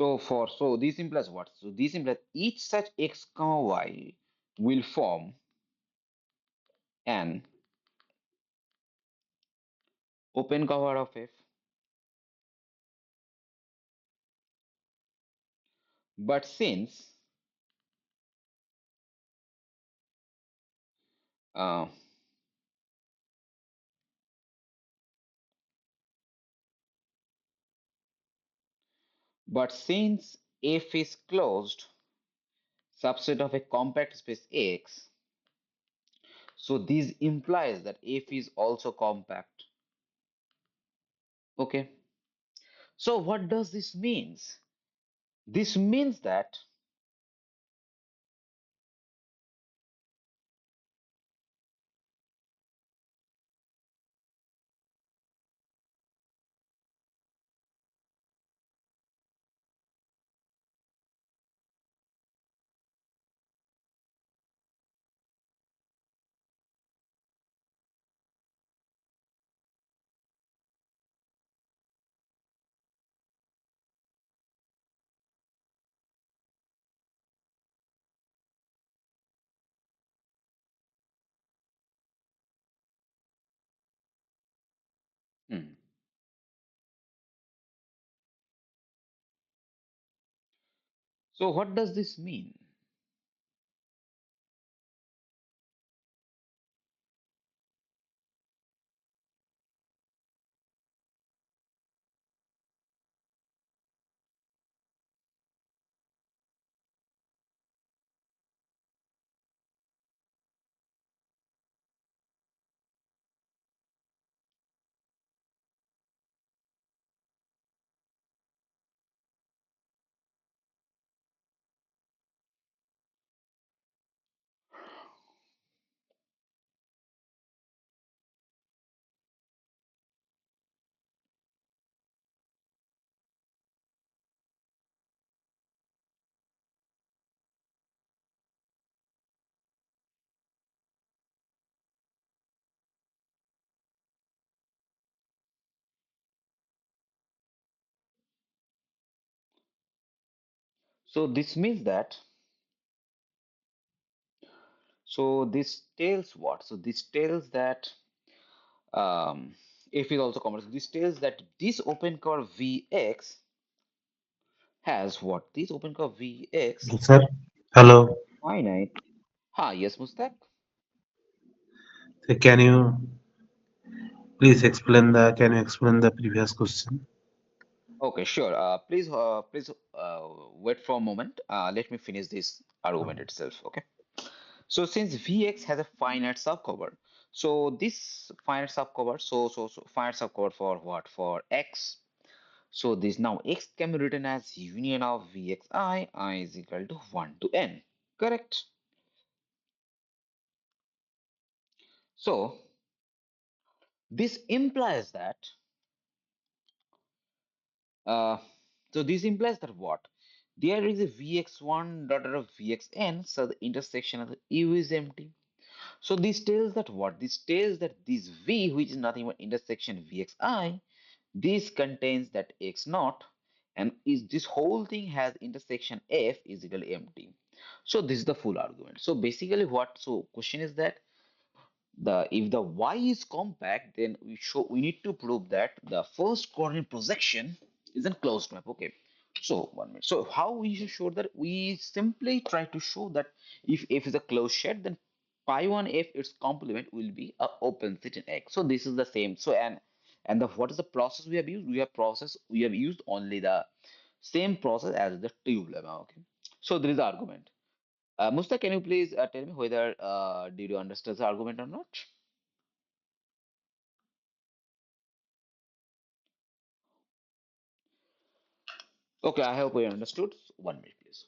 so this implies what? So this implies each such x comma y will form an open cover of F. But uh, since F is closed subset of a compact space X, so this implies that F is also compact. Okay. So what does this means? This means that hmm, so what does this mean? So this means that So this tells what? So this tells that um, if is also common. So this tells that this open curve Vx has what? This open curve Vx Yes, sir. Hello. finite. Yes, Mustaq. Can you please explain the previous question? Okay, sure. Please wait for a moment. Let me finish this argument itself. Okay. So since Vx has a finite subcover, so this finite subcover, so finite subcover for what? For x. So this now x can be written as union of Vxi, I is equal to 1 to n. Correct. So this implies that uh, this implies that what? There is a Vx1 dot of Vxn, so the intersection of the U is empty. So this tells that what? This tells that this V, which is nothing but intersection Vxi, this contains that x naught, and is this whole thing has intersection F is equal to empty. So this is the full argument. So basically what? So question is that the if the y is compact, then we need to prove that the first coordinate projection is a closed map. Okay. So 1 minute. So how we should show that? We simply try to show that if f is a closed set, then pi 1 f its complement will be a open set in X. So this is the same. So and the what is the process we have used? We have used only the same process as the tube lemma. Okay. So there is the argument. Musta, can you please tell me whether did you understand the argument or not? Okay, I hope you understood. 1 minute, please.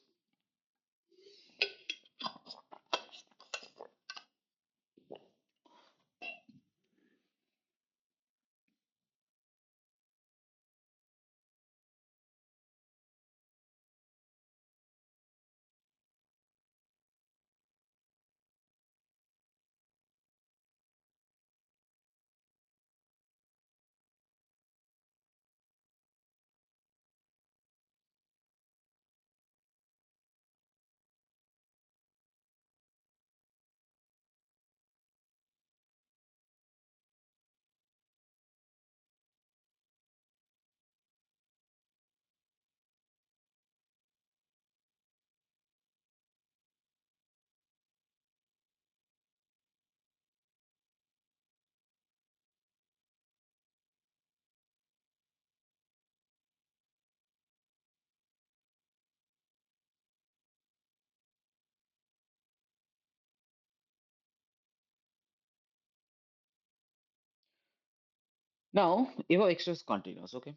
Now, if our x is continuous, okay.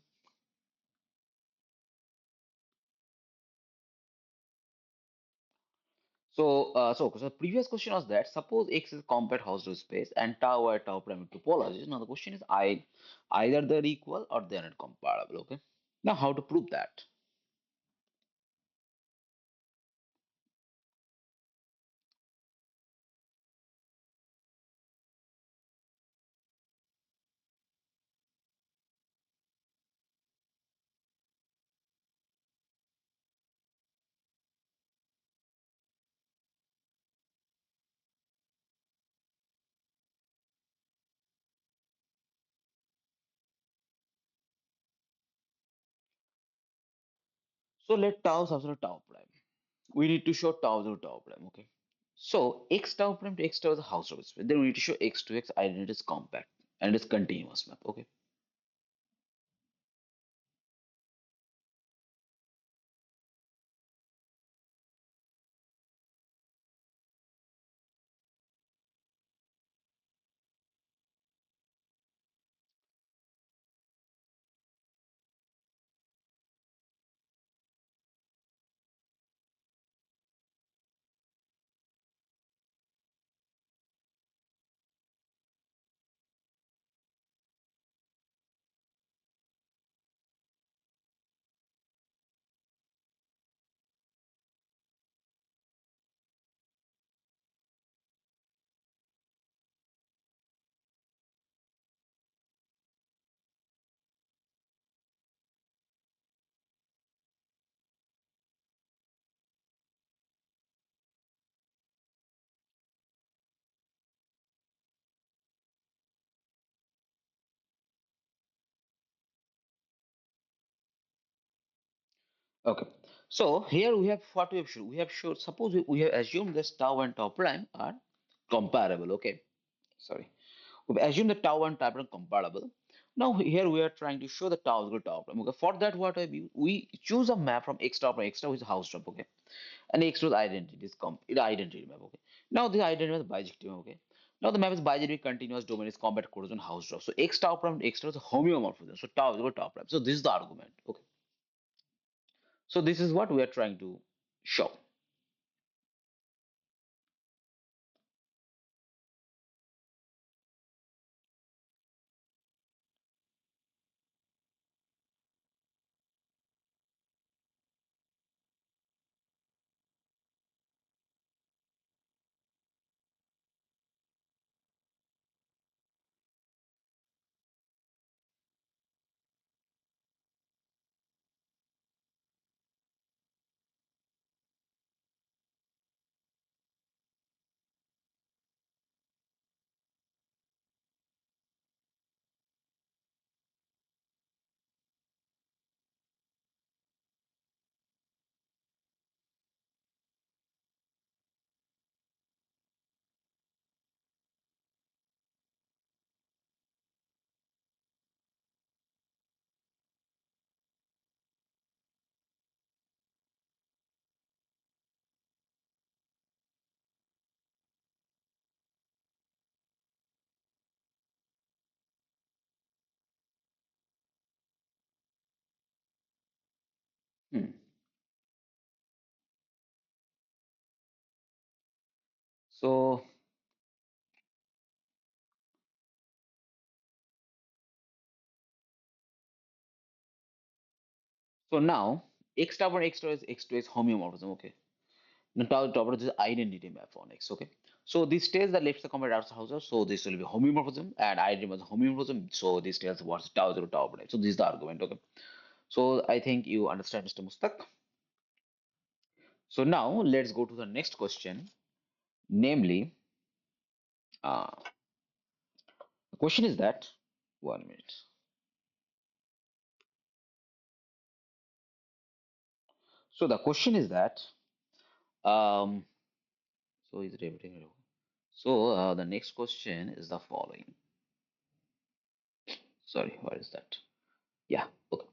So previous question was that suppose X is compact Hausdorff space and tau or tau prime topologies. Now the question is either they're equal or they're not comparable. Okay. Now how to prove that? So let tau is also tau prime. We need to show tau is tau prime. Okay. So X tau prime to X tau is a Hausdorff space. Then we need to show X to X identity is compact and it is continuous map. Okay. Okay. So here we have what we have shown. We have shown, suppose we have assumed this tau and tau prime are comparable. Okay. Sorry. We've assumed that tau and tau prime comparable. Now here we are trying to show the tau is equal to tau prime. Okay. For that, what I do, we choose a map from x tau prime. X tau is a house trap. Okay. And x tau is identity. Is it identity map. Okay. Now the identity map is bijective map. Okay. Now the map is bijective continuous domain is compact coordinate house drop. So x tau prime x tau is a homeomorphism. So tau is equal to tau prime. So this is the argument. Okay. So this is what we are trying to show. Hmm. So so now x tau and x2 is homeomorphism. Okay. Now tau tau is identity map on x. Okay. So this tells that left the compact outside house. So this will be homeomorphism and identity map is homeomorphism. So this tells what's tau zero tau prime. So this is the argument. Okay. So I think you understand, Mr. Mustak. So now let's go to the next question, namely, the question is that 1 minute. So the question is that um, so is it everything? So the next question is the following. Sorry, what is that? Yeah, okay.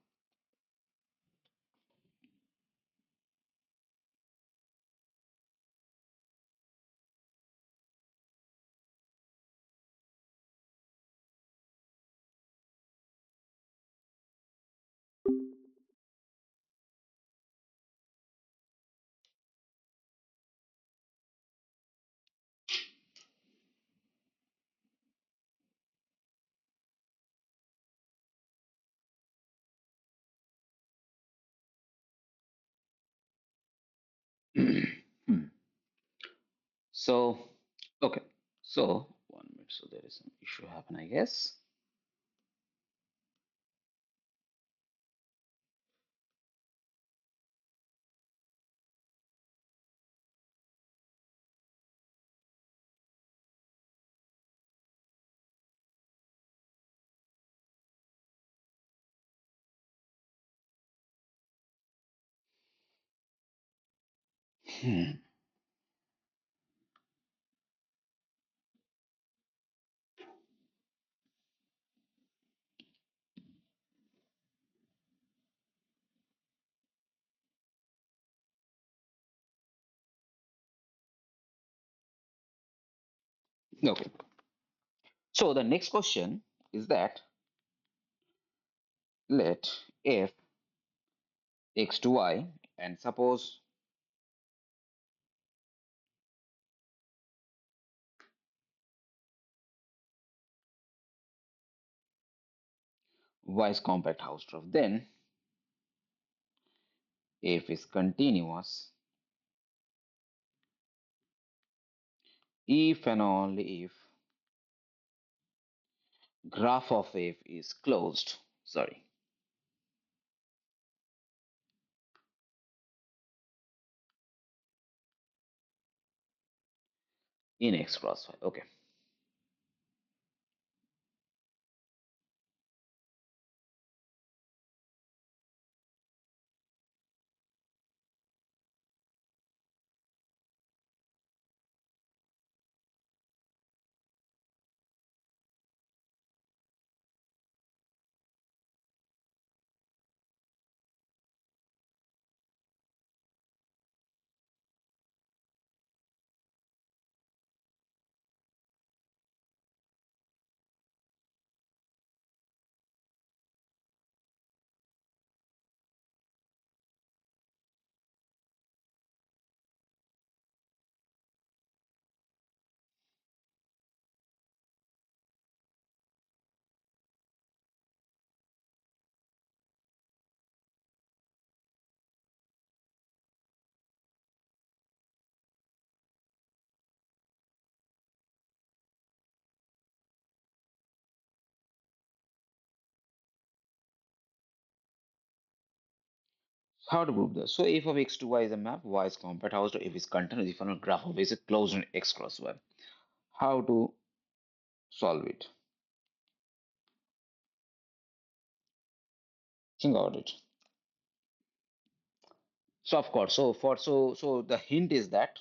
Hmm. So, okay. So, 1 minute. So there is some issue happen, I guess. Hmm. Okay. So the next question is that let f x to y and suppose y is compact house graph, then f is continuous if and only if graph of f is closed. Sorry, in x cross y. Okay. How to prove this? So if of x to y is a map, y is compact house to f is content if on a graph of is a closed on x cross y. How to solve it? Think about it. So of course, so the hint is that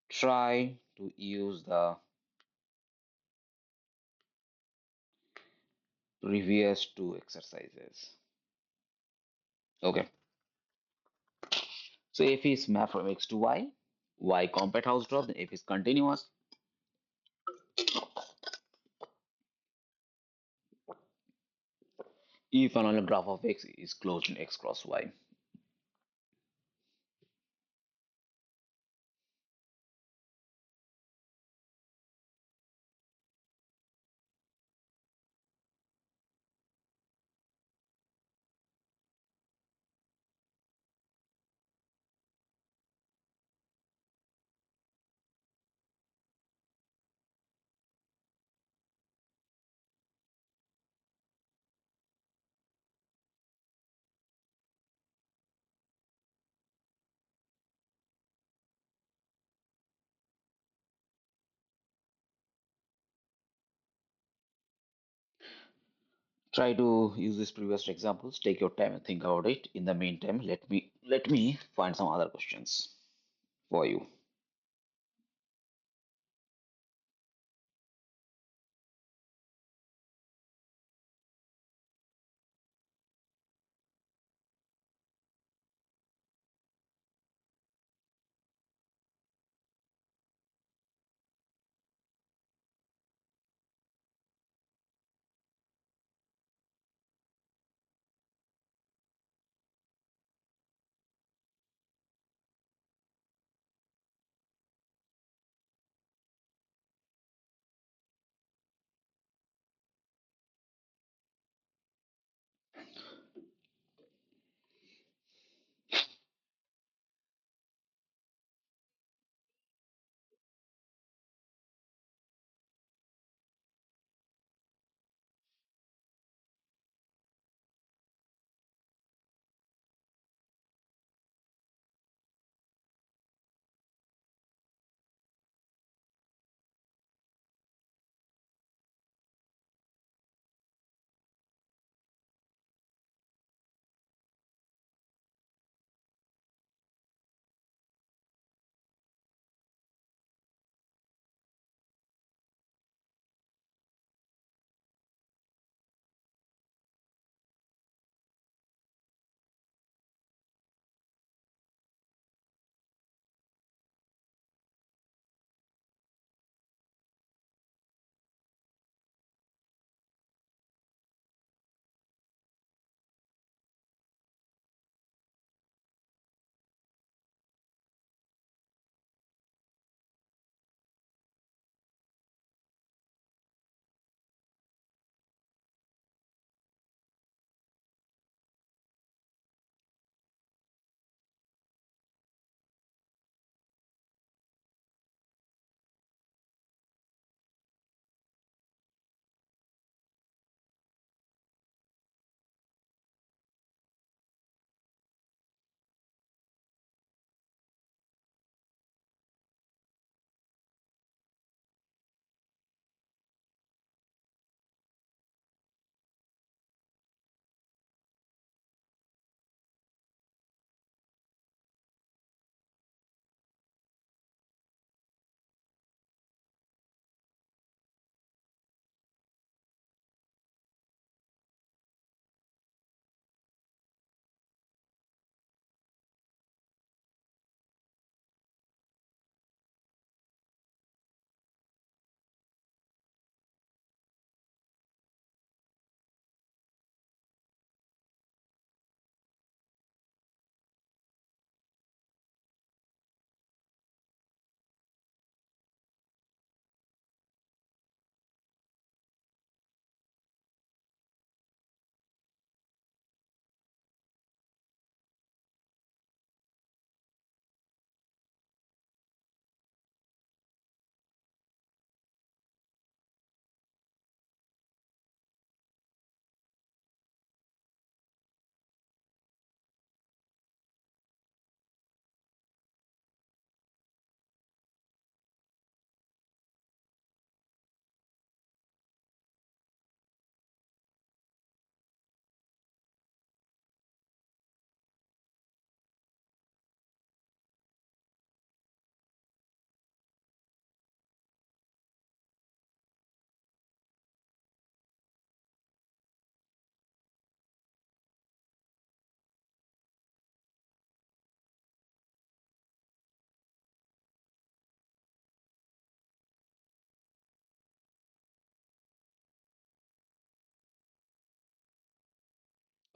try to use the previous two exercises. Okay. So if is map from x to y compact house drop, then if is continuous, if and only graph of x is closed in x cross y. Try to use these previous examples. Take your time and think about it. In the meantime, let me find some other questions for you.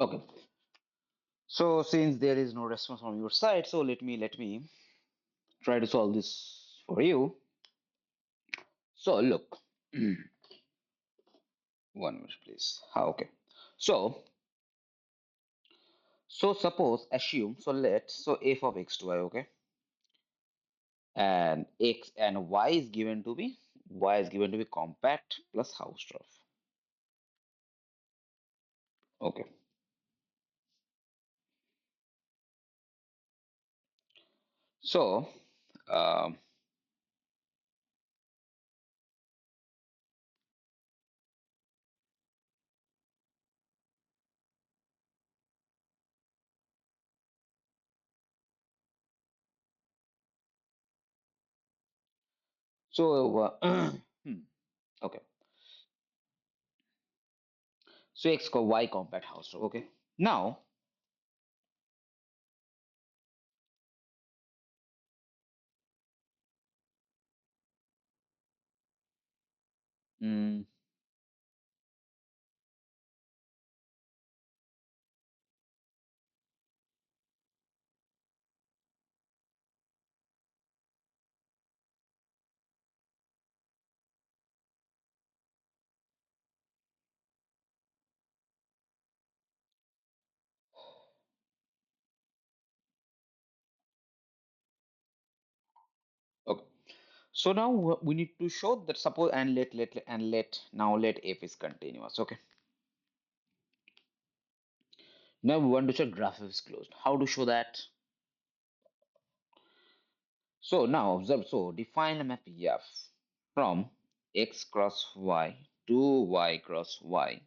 Okay. So since there is no response from your side, so let me try to solve this for you. So look, one minute, please. Okay. So suppose assume so f of x to y, okay, and x and y is given to be compact plus Hausdorff. Okay. So um, okay. So x y compact Hausdorff. Okay. Now, mm, okay. So now we need to show that suppose and let f is continuous. Okay. Now we want to show graph is closed. How to show that? So now observe. So define a map F from x cross y to y cross y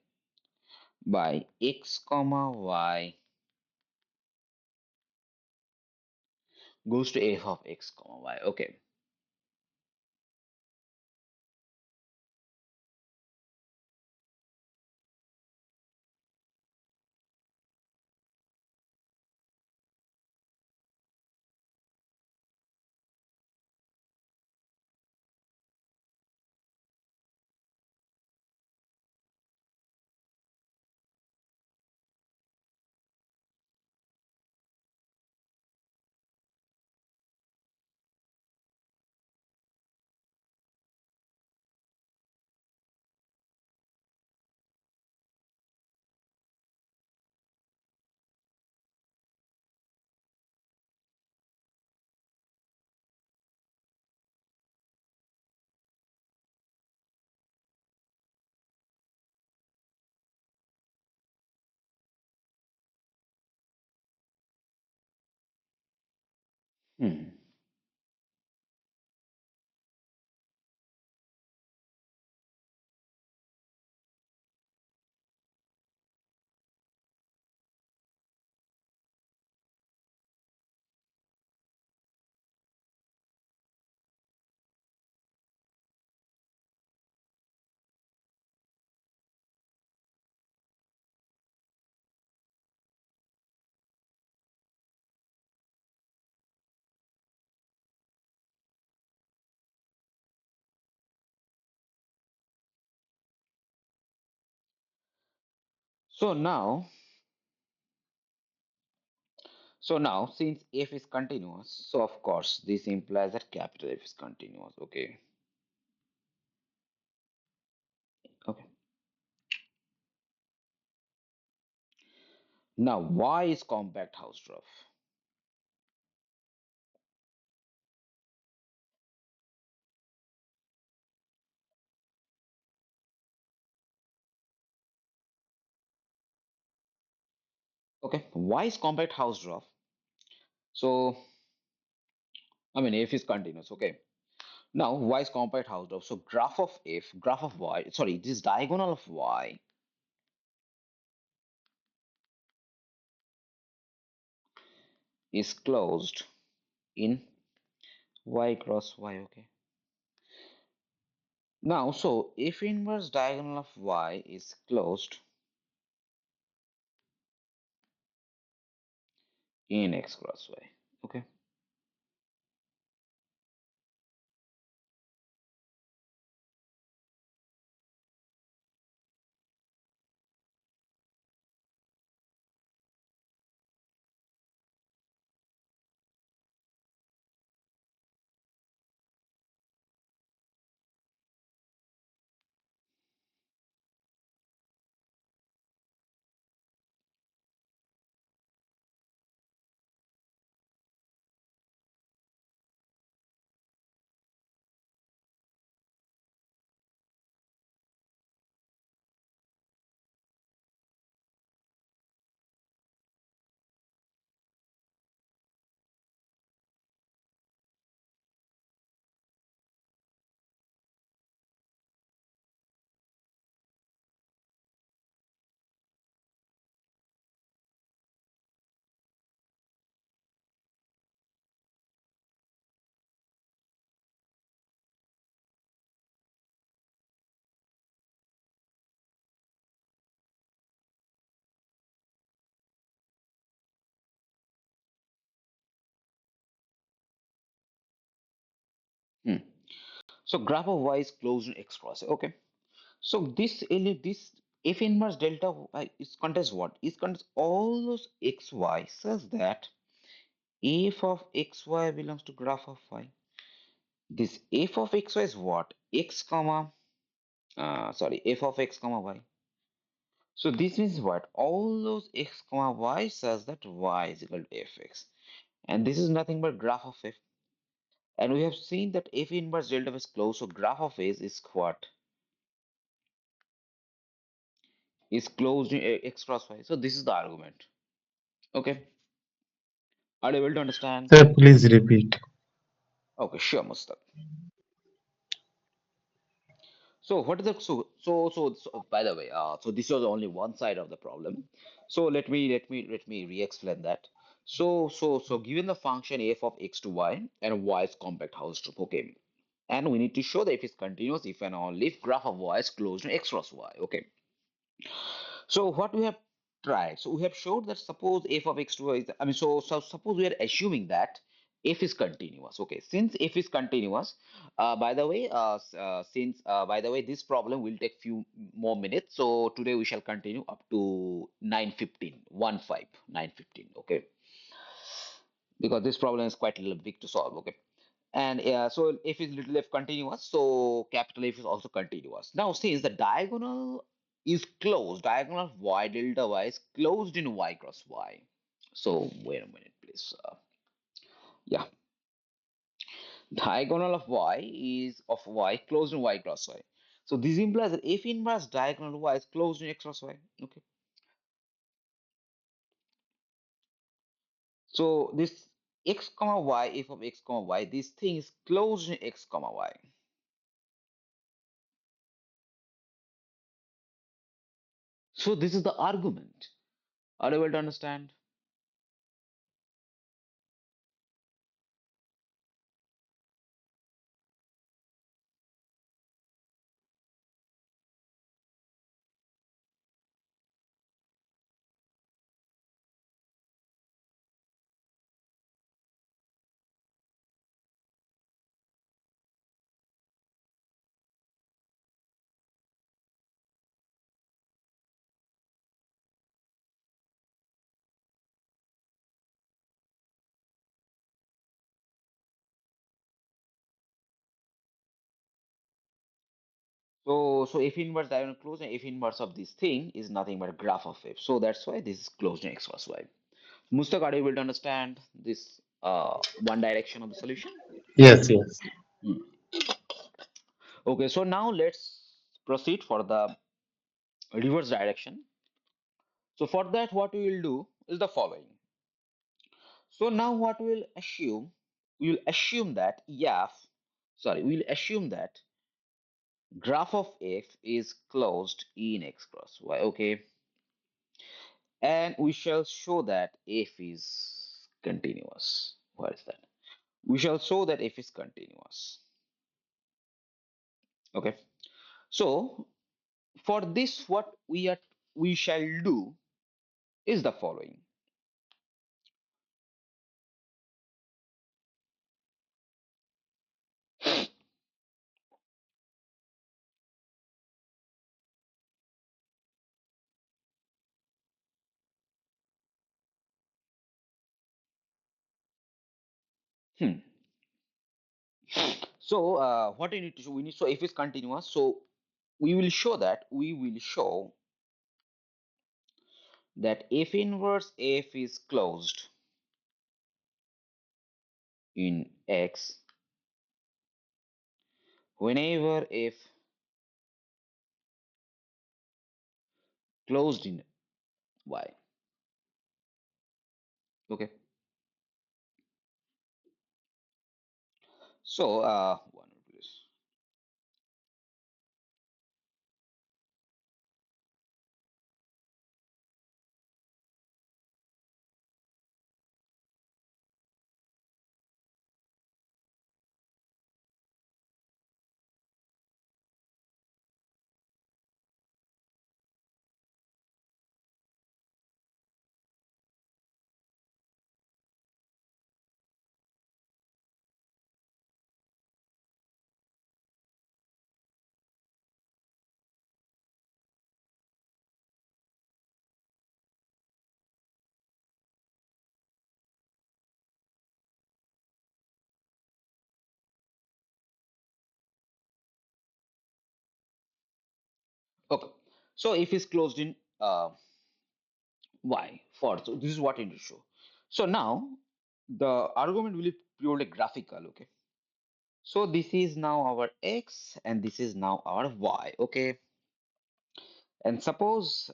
by x comma y goes to f of x comma y. Okay. Hmm. So now since f is continuous, so of course this implies that capital F is continuous. Okay. Okay. Now y is compact Hausdorff. Okay. Y is compact Hausdorff. So I mean f is continuous. Okay. Now y is compact Hausdorff. So graph of y, sorry, this diagonal of y is closed in y cross y. Okay. Now, so if inverse diagonal of y is closed in x cross y. Okay. Hmm. So graph of y is closed in x cross. Okay. So this f inverse delta y is contains what? It contains all those xy such that f of xy belongs to graph of y. This f of xy is what? X comma sorry, f of x comma y. So this means what? All those x comma y such that y is equal to fx. And this is nothing but graph of f. And we have seen that f inverse delta of is closed. So graph of s is what? Is closed in x cross y. So this is the argument. Okay. Are you able to understand? Sir, please repeat. Okay, sure, Mustaq. So what is the so by the way, so this was only one side of the problem. So let me re-explain that. So given the function f of x to y and y is compact Hausdorff, okay, and we need to show that if it's continuous if and only if graph of y is closed in x cross y, okay. So what we have tried, so we have showed that suppose f of x to y is, I mean, so suppose we are assuming that f is continuous. Okay, since f is continuous, by the way, since by the way, this problem will take few more minutes. So today we shall continue up to 9:15, 15, 9:15. Okay, because this problem is quite a little big to solve. Okay. And so if is little f continuous, so capital F is also continuous. Now since the diagonal is closed, diagonal of y delta y is closed in y cross y. So wait a minute, please. Yeah, diagonal of y is of y closed in y cross y. So this implies that f inverse diagonal of y is closed in x cross y. Okay. So this x comma y, f of x comma y, this thing is closed in x comma y. So this is the argument. Are you able to understand? So if inverse diagonal closed and if inverse of this thing is nothing but a graph of f. So that's why this is closed in x cross y. Mustaq, are you able to understand this one direction of the solution? Yes, yes. Hmm. Okay, so now let's proceed for the reverse direction. So for that, what we will do is the following. So now what we'll assume that we'll assume that graph of f is closed in x cross y. Okay, and we shall show that f is continuous. What is that? We shall show that f is continuous. Okay. So for this, what we shall do is the following. Hmm. So what we need to show, we need so f is continuous. So we will show that f inverse f is closed in x whenever f closed in y. Okay. So one minute, please. Okay. So if it's closed in y for, so this is what it will show. So now the argument will be purely graphical. Okay. So this is now our x and this is now our y. Okay. And suppose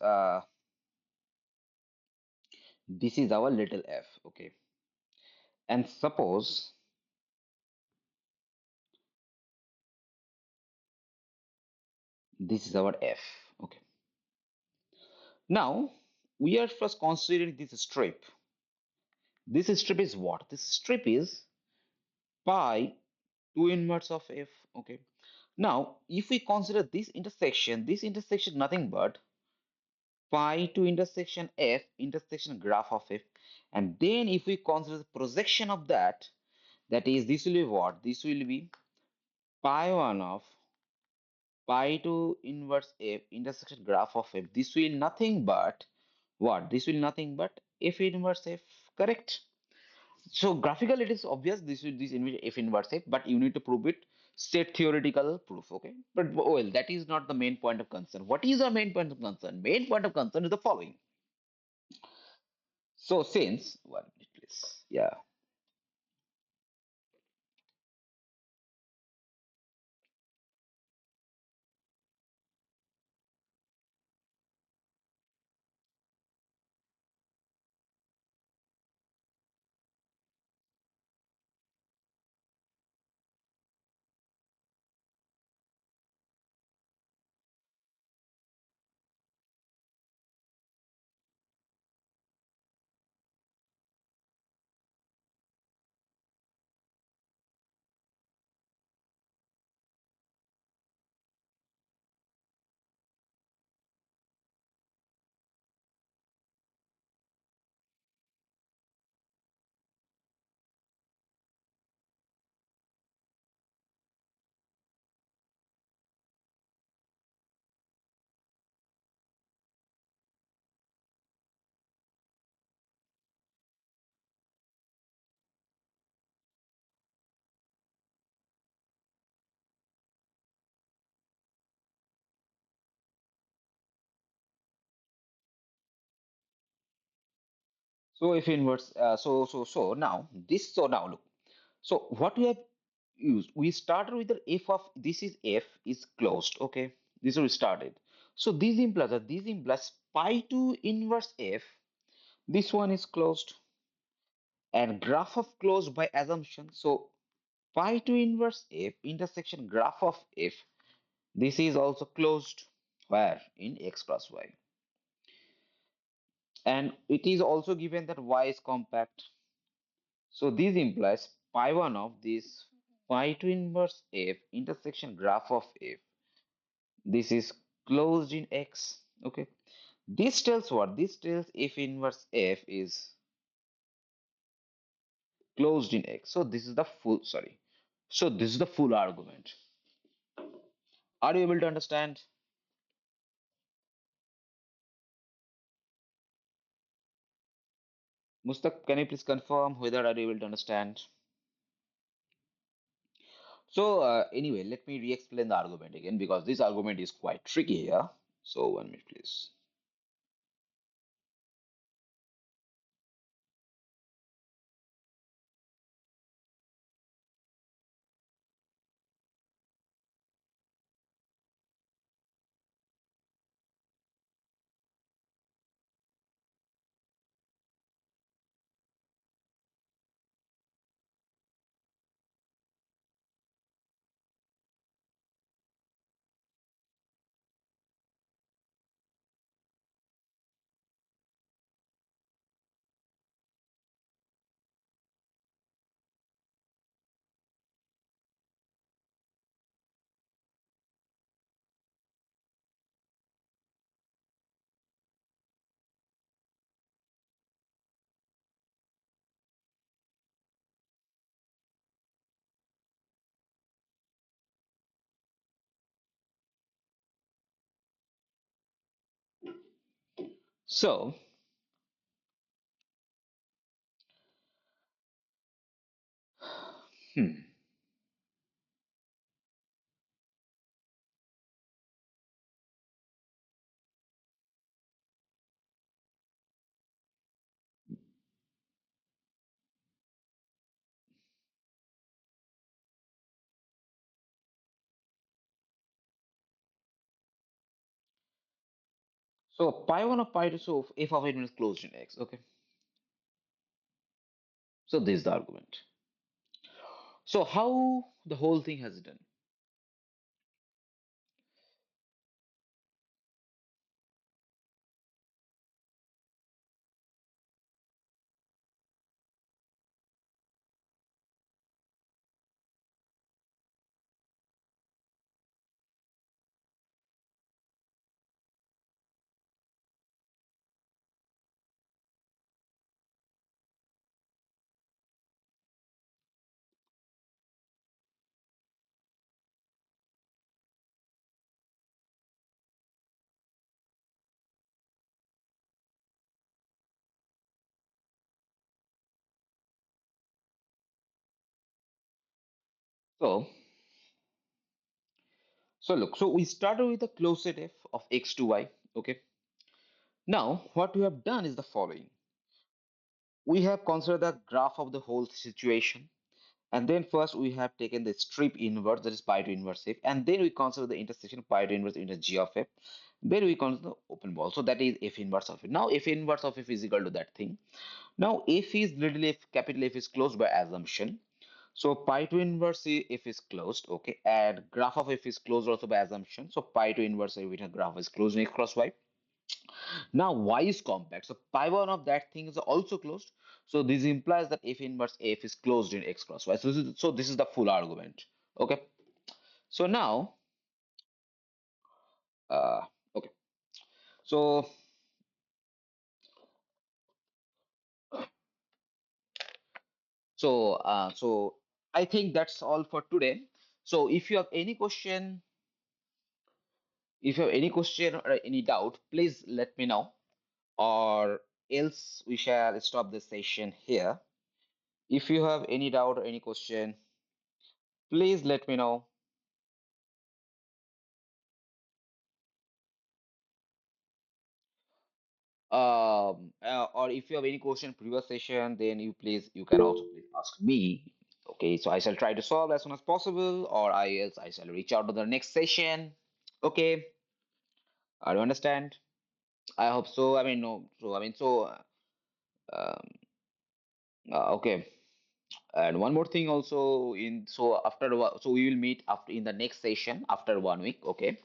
this is our little f. Okay. And suppose this is our f. Okay. Now we are first considering this strip. This strip is what? This strip is pi 2 inverse of f. Okay. Now, if we consider this intersection nothing but pi to intersection f, intersection graph of f, and then if we consider the projection of that, that is, this will be what? This will be pi 1 of pi to inverse f, intersection graph of f. This will nothing but what? This will nothing but f inverse f, correct? So graphical, it is obvious this is this if inverse f, but you need to prove it state theoretical proof. Okay, but well, that is not the main point of concern. What is our main point of concern? Main point of concern is the following. So since 1 minute, please. Yeah. So if inverse, so now this, so now look. So what we have used, we started with the f of this is f is closed. Okay, this is we started. So this implies pi to inverse f. This one is closed and graph of closed by assumption. So pi to inverse f intersection graph of f. This is also closed where in x plus y. And it is also given that y is compact. So this implies pi 1 of this pi to inverse f intersection graph of f. This is closed in x. Okay. This tells what? This tells f inverse f is closed in x. So this is the full, sorry. So this is the full argument. Are you able to understand? Mustaq, can you please confirm whether are you able to understand? So anyway, let me re-explain the argument again because this argument is quite tricky here. So 1 minute, please. So, hmm, So pi 1 of pi 2, so f of it is closed in X. Okay. So this is the argument. So how the whole thing has done? So, so look, so we started with the closed set f of x to y. Okay. Now, what we have done is the following. We have considered the graph of the whole situation. And then first we have taken the strip inverse, that is pi to inverse f. And then we consider the intersection pi to inverse into g of f. Then we consider the open ball. So that is f inverse of f. Now f inverse of f is equal to that thing. Now f is little f, capital F is closed by assumption. So pi to inverse f is closed, okay, and graph of f is closed also by assumption. So pi to inverse f with a graph is closed in x cross y. Now y is compact, so pi one of that thing is also closed. So this implies that f inverse f is closed in x cross y. So this is the full argument. Okay. So now, uh, okay. So so I think that's all for today. So if you have any question, if you have any question or any doubt, please let me know, or else we shall stop the session here. If you have any doubt or any question, please let me know. Or if you have any question previous session, then you can also please ask me. Okay, so I shall try to solve as soon as possible, or I shall reach out to the next session. Okay, I do understand. I hope so. I mean, no. So I mean, um, okay. And one more thing also, in so after so we will meet after in the next session after 1 week. Okay.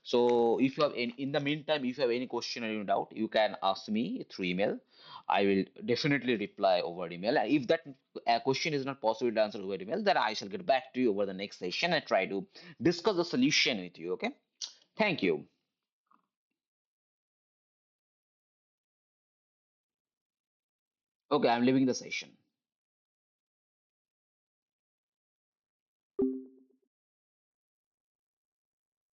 So if you have any, in the meantime, if you have any question or any doubt, you can ask me through email. I will definitely reply over email. And if that question is not possible to answer over email, then I shall get back to you over the next session and try to discuss the solution with you. Okay. Thank you. Okay, I'm leaving the session.